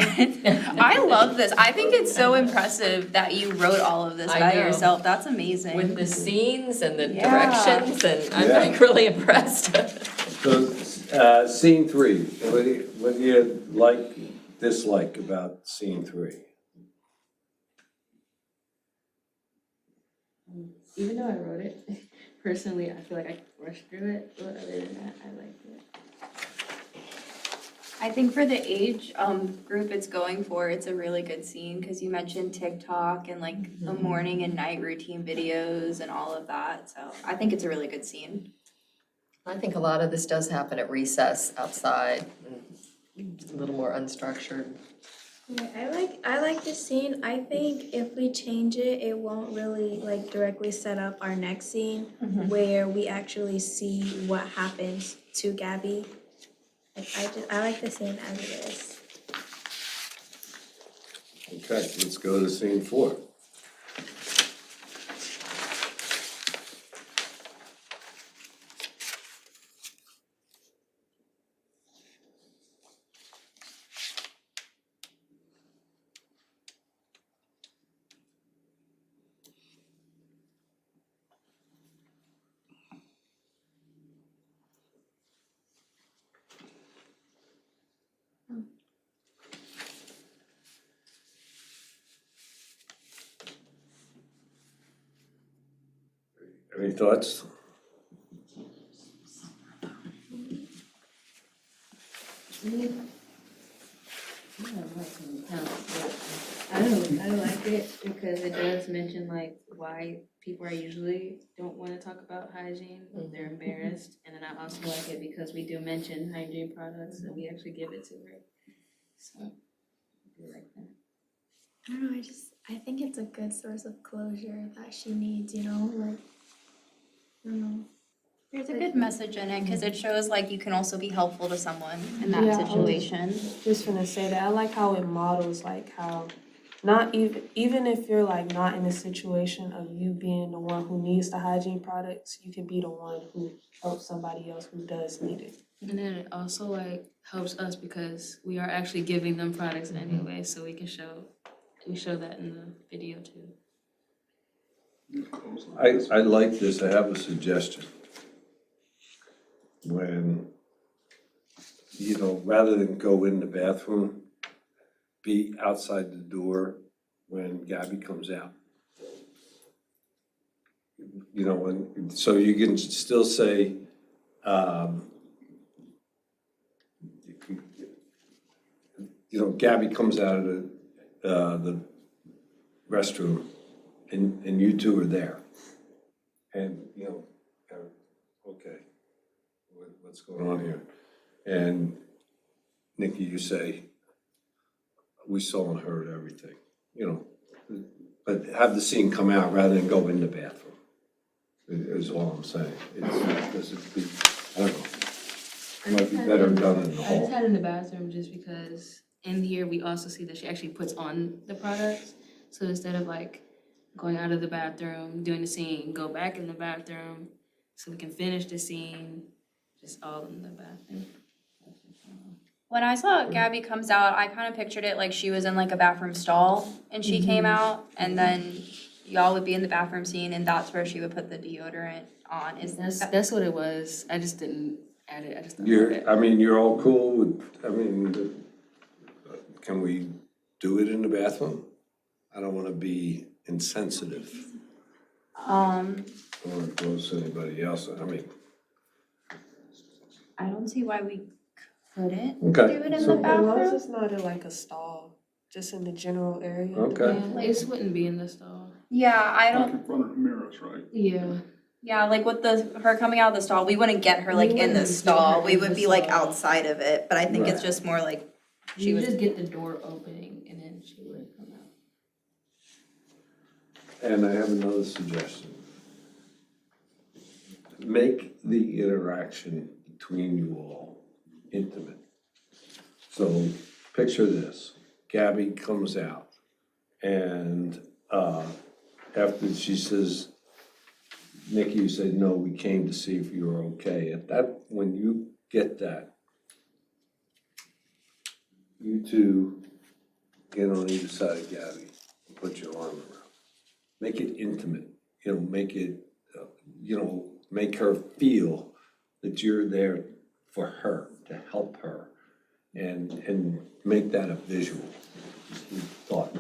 B: I love this. I think it's so impressive that you wrote all of this
F: I
B: by
F: know.
B: yourself. That's amazing.
F: With the scenes and the
B: Yeah.
F: directions, and I'm
A: Yeah.
F: like really impressed.
A: So, scene 3, what do you like, dislike about scene 3?
D: Even though I wrote it, personally, I feel like I rushed through it, but other than that, I liked it.
B: I think for the age group it's going for, it's a really good scene because you mentioned TikTok and like the morning and night routine videos and all of that. So I think it's a really good scene.
F: I think a lot of this does happen at recess outside, and a little more unstructured.
C: Yeah, I like the scene. I think if we change it, it won't really like directly set up our next scene where we actually see what happens to Gabby. Like I like the scene as it is.
A: Okay, let's go to scene 4. Any thoughts?
D: I like it because it does mention like why people are usually don't want to talk about hygiene, they're embarrassed. And then I also like it because we do mention hygiene products and we actually give it to her. So, I do like that.
C: I don't know, I think it's a good source of closure that she needs, you know, like I don't know.
B: There's a good message in it because it shows like you can also be helpful to someone in that
E: Yeah, I was
B: situation.
E: just gonna say that I like how it models like how not even if you're like not in a situation of you being the one who needs the hygiene products, you can be the one who helps somebody else who does need it.
D: And then it also like helps us because we are actually giving them products anyway, so we show that in the video too.
A: I like this, I have a suggestion. When, rather than go in the bathroom, be outside the door when Gabby comes out. So you can still say, Gabby comes out of the restroom and you two are there. And, okay, what's going on here? And Nikki, you say, we saw and heard everything, but have the scene come out rather than go in the bathroom, is all I'm saying. Because it'd be, I don't know, it might be better done in the
D: I just
A: hall.
D: had in the bathroom just because in here we also see that she actually puts on the products. So instead of like going out of the bathroom, doing the scene, go back in the bathroom so we can finish the scene, just all in the bathroom.
B: When I saw Gabby comes out, I kind of pictured it like she was in like a bathroom stall and she came out and then y'all would be in the bathroom scene and that's where she would put the deodorant on.
D: That's what it was. I just didn't add it. I just thought about it.
A: You're all cool with, can we do it in the bathroom? I don't want to be insensitive or close to anybody else.
B: I don't see why we couldn't
A: Okay.
B: do it in
E: So
B: the
E: as long as
B: bathroom.
E: it's not in like a stall, just in the general area.
A: Okay.
D: Yeah, this wouldn't be in the stall.
B: Yeah, I
G: Like
B: don't,
G: in front of the mirrors, right?
D: Yeah.
B: yeah, like with her coming out of the stall, we wouldn't get her like
D: We
B: in the
D: wouldn't get
B: stall.
D: her
B: We
D: in
B: would
D: the
B: be like
D: stall.
B: outside of it, but I think it's
A: Right.
B: just more like she
D: You
B: was.
D: just get the door opening and then she would come out.
A: And I have another suggestion. make the interaction between you all intimate. So picture this, Gabby comes out and after she says, Nikki, you said, no, we came to see if you were okay. At that, when you get that, you two get on either side of Gabby and put your arm around. Make it intimate, make it, make her feel that you're there for her, to help her, and make that a visual thought.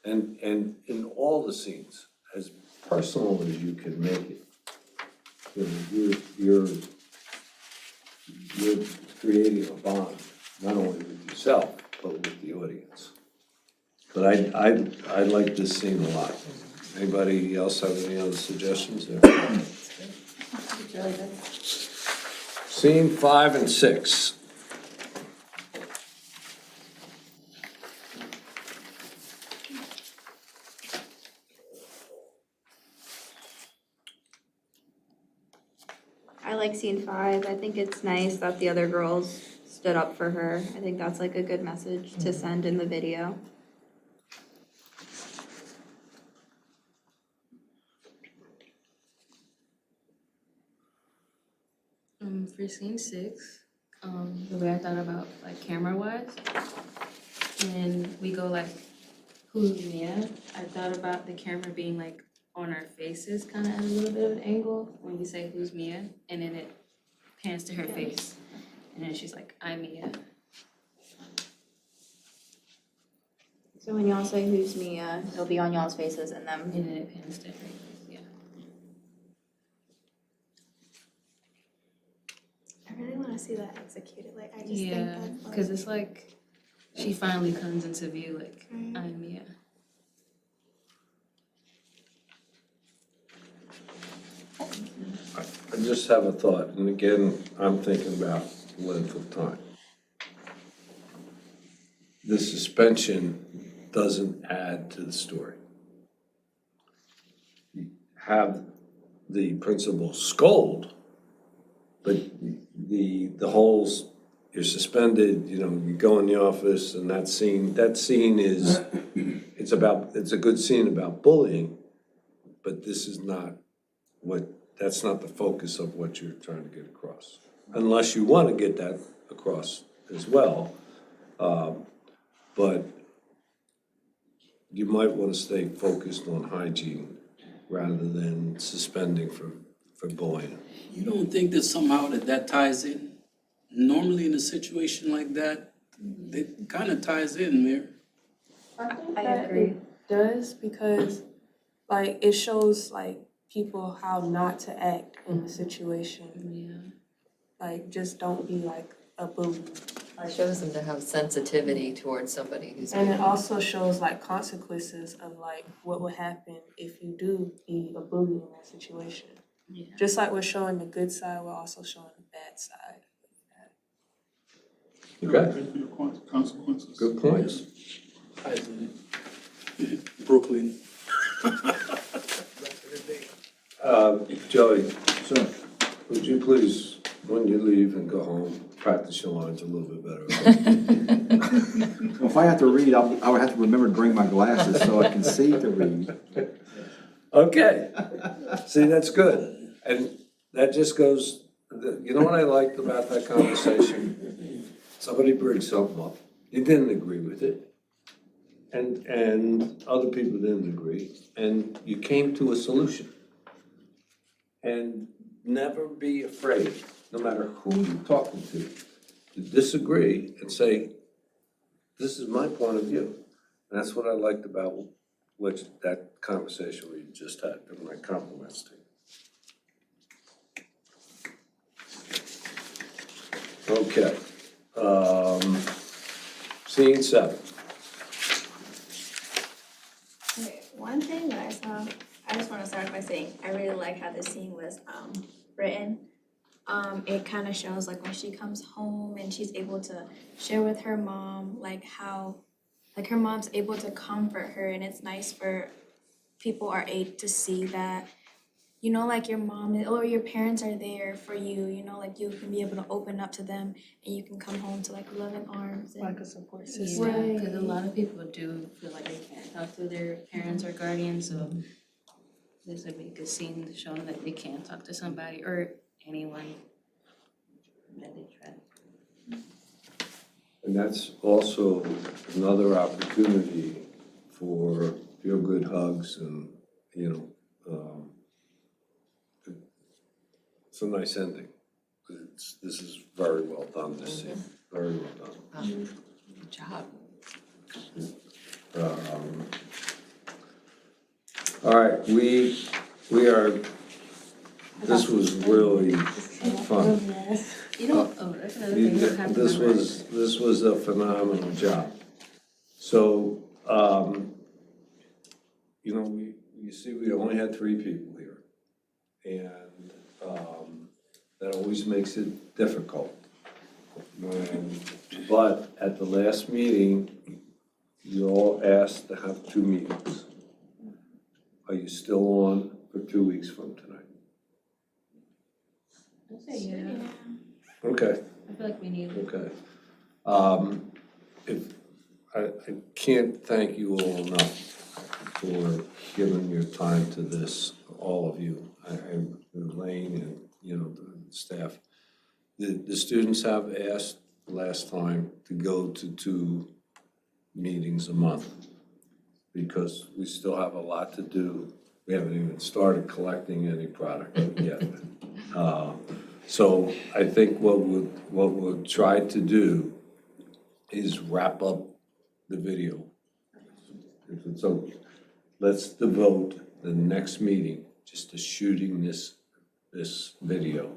A: And in all the scenes, as personal as you can make it, you're creating a bond, not only with yourself, but with the audience. But I like this scene a lot. Anybody else have any other suggestions there?
F: It's really good.
A: Scene 5 and 6.
B: I like scene 5. I think it's nice that the other girls stood up for her. I think that's like a good message to send in the video.
D: For scene 6, the way I thought about like camera wise, and we go like, who's Mia? I thought about the camera being like on our faces, kind of at a little bit of an angle when we say who's Mia, and then it pans to her face, and then she's like, I'm Mia.
B: So when y'all say who's Mia, it'll be on y'all's faces and them.
D: And then it pans to her face, yeah.
C: I really wanna see that executed, like, I just think
D: Yeah,
C: that's
D: because
C: like,
D: it's like, she finally comes into view, like,
C: Right.
D: I'm Mia.
A: I just have a thought, and again, I'm thinking about length of time. The suspension doesn't add to the story. You have the principal scold, but the whole, you're suspended, you go in the office, and that scene is, it's a good scene about bullying, but this is not that's not the focus of what you're trying to get across. Unless you want to get that across as well. But you might want to stay focused on hygiene rather than suspending for bullying.
K: You don't think that somehow that ties in? Normally in a situation like that, it kind of ties in, Mayor.
E: I think
B: I
E: that
B: agree.
E: it does because, like, it shows, like, people how not to act in a situation.
D: Yeah.
E: Like, just don't be like a bully.
F: It shows them to have sensitivity towards somebody who's.
E: And it also shows like consequences of like what would happen if you do be a bully in that situation.
D: Yeah.
E: Just like we're showing the good side, we're also showing the bad side.
A: Okay,
G: Consequences.
A: good points.
K: Ties in. Brooklyn.
A: Joey,
I: So,
A: would you please, when you leave and go home, practice your lines a little bit better?
I: if I have to read, I would have to remember to bring my glasses so I can see to read.
A: Okay, see, that's good. And that just goes, you know what I liked about that conversation? Somebody brings something up, you didn't agree with it, and other people didn't agree, and you came to a solution. And never be afraid, no matter who you're talking to disagree and say, this is my point of view. And that's what I liked about that conversation we just had, and my compliments to you. Okay, scene 7.
C: okay, one thing that I saw, I just wanna start by saying, I really like how this scene was, written. It kinda shows like when she comes home and she's able to share with her mom, like how, like her mom's able to comfort her, and it's nice for people our age to see that you know, like your mom or your parents are there for you, you know, like you can be able to open up to them and you can come home to like loving arms and
E: Like a support system.
C: Right.
D: Because a lot of people do feel like they can't talk to their parents or guardians, so this would be a good scene to show them that they can talk to somebody or anyone that they trust.
A: And that's also another opportunity for feel-good hugs and, you know, it's a nice ending. This is very well done, this scene, very well done.
F: Good job.
A: All right, we are, this was really fun.
D: You don't, oh, that's another thing, you don't have to memorize.
A: This was a phenomenal job. So, you know, you see, we only had 3 people here. And, that always makes it difficult. But at the last meeting, you all asked to have 2 meetings. Are you still on for 2 weeks from tonight?
D: I'd say yeah,
A: Okay.
D: I feel like we need it.
A: Okay. If, I can't thank you all enough for giving your time to this, all of you, and Elaine and, you know, the staff. The students have asked last time to go to 2 meetings a month because we still have a lot to do. We haven't even started collecting any product yet. So I think what we'll try to do is wrap up the video. So let's devote the next meeting just to shooting this video.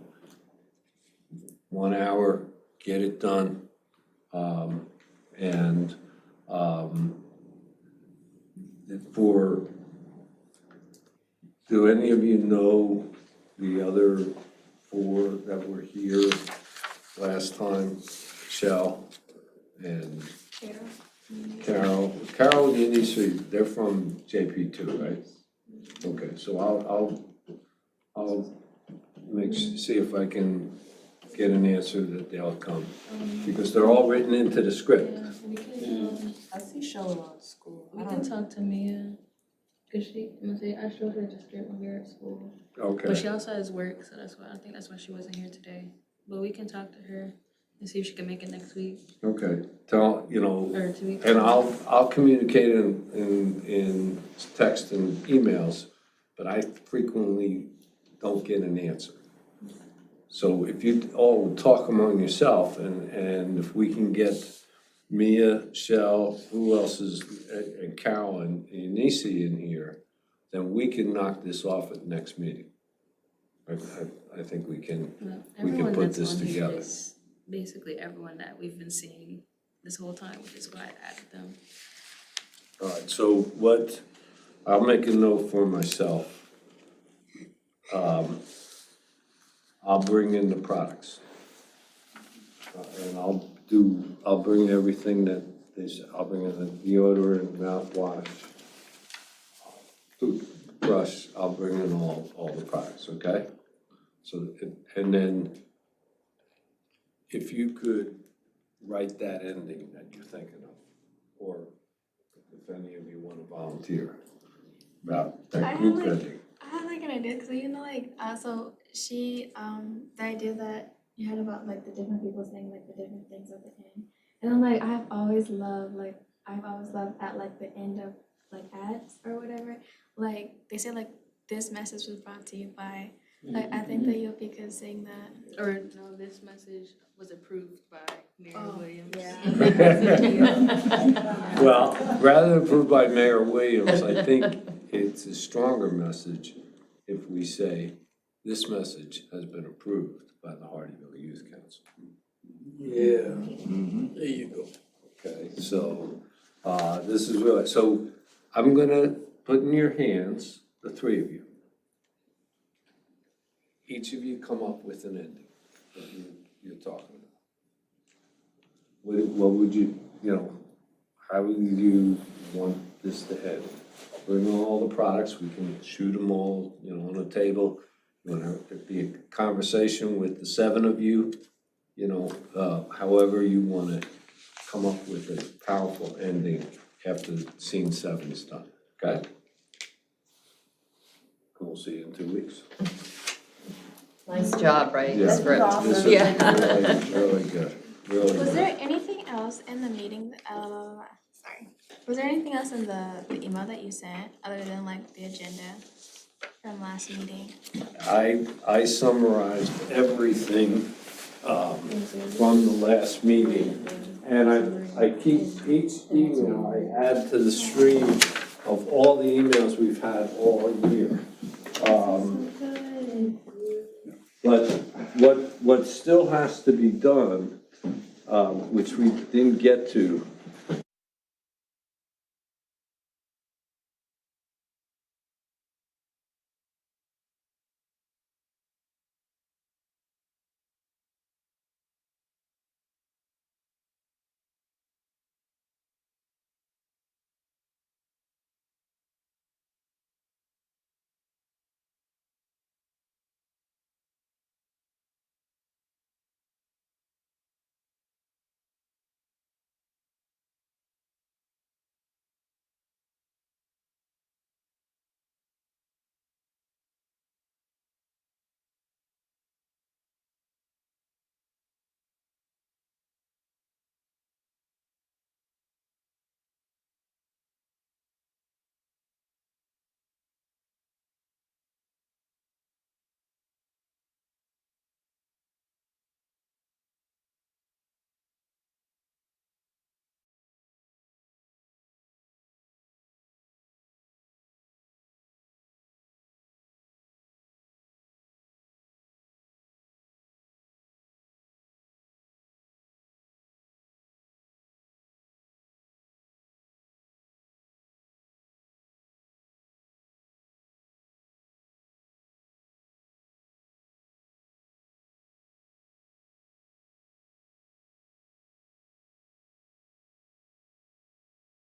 A: 1 hour, get it done. Do any of you know the other 4 that were here last time? Shell and Carol and Eunice, they're from JP2, right? Okay, so I'll see if I can get an answer that they'll come, because they're all written into the script.
D: Yeah, we can,
E: I see show around school.
D: we can talk to Mia, cause she, I'm gonna say, I showed her the script when we were at school.
A: Okay.
D: But she also has work, so that's why, I think that's why she wasn't here today. But we can talk to her and see if she can make it next week
A: Okay, tell, you know,
D: or 2 weeks.
A: and I'll communicate in text and emails, but I frequently don't get an answer. So if you all talk among yourself and if we can get Mia, Shell, who else is, and Carol and Eunice in here, then we can knock this off at next meeting. I think we can,
D: Well,
A: we can
D: everyone
A: put
D: that's
A: this
D: on here
A: together.
D: is basically everyone that we've been seeing this whole time, which is why I added them.
A: All right, so what, I'll make a note for myself. I'll bring in the products. And I'll bring everything that I'll bring in the deodorant, mouthwash, toothbrush, I'll bring in all the products, okay? So, and then if you could write that ending that you're thinking of, or if any of you want to volunteer about that group ending.
C: I had like an idea, cause you know, like, so she, the idea that you had about like the different people saying like the different things at the end. And I'm like, I've always loved at like the end of like ads or whatever, like they say like this message was brought to you by, like I think that you'll be good saying that.
D: Or no, this message was approved by Mary Williams.
A: Well, rather than approved by Mayor Williams, I think it's a stronger message if we say, this message has been approved by the Hardyville Youth Council.
K: Yeah, there you go.
A: Okay, so, this is really, so I'm gonna put in your hands, the 3 of you. Each of you come up with an ending that you're talking about. What would you, how would you want this to end? bring all the products, we can shoot them all, you know, on a table. You know, it'd be a conversation with the 7 of you, you know, however you wanna come up with a powerful ending after scene 7's done, okay? We'll see you in 2 weeks.
F: Nice job, right?
A: Yeah.
F: Script.
A: This is
F: Yeah.
A: really good, really
C: Was
A: good.
C: there anything else in the meeting, sorry, was there anything else in the email that you sent, other than like the agenda from last meeting?
A: I summarized everything, from the last meeting. And I keep each email, I add to the stream of all the emails we've had all year. But what still has to be done, which we didn't get to,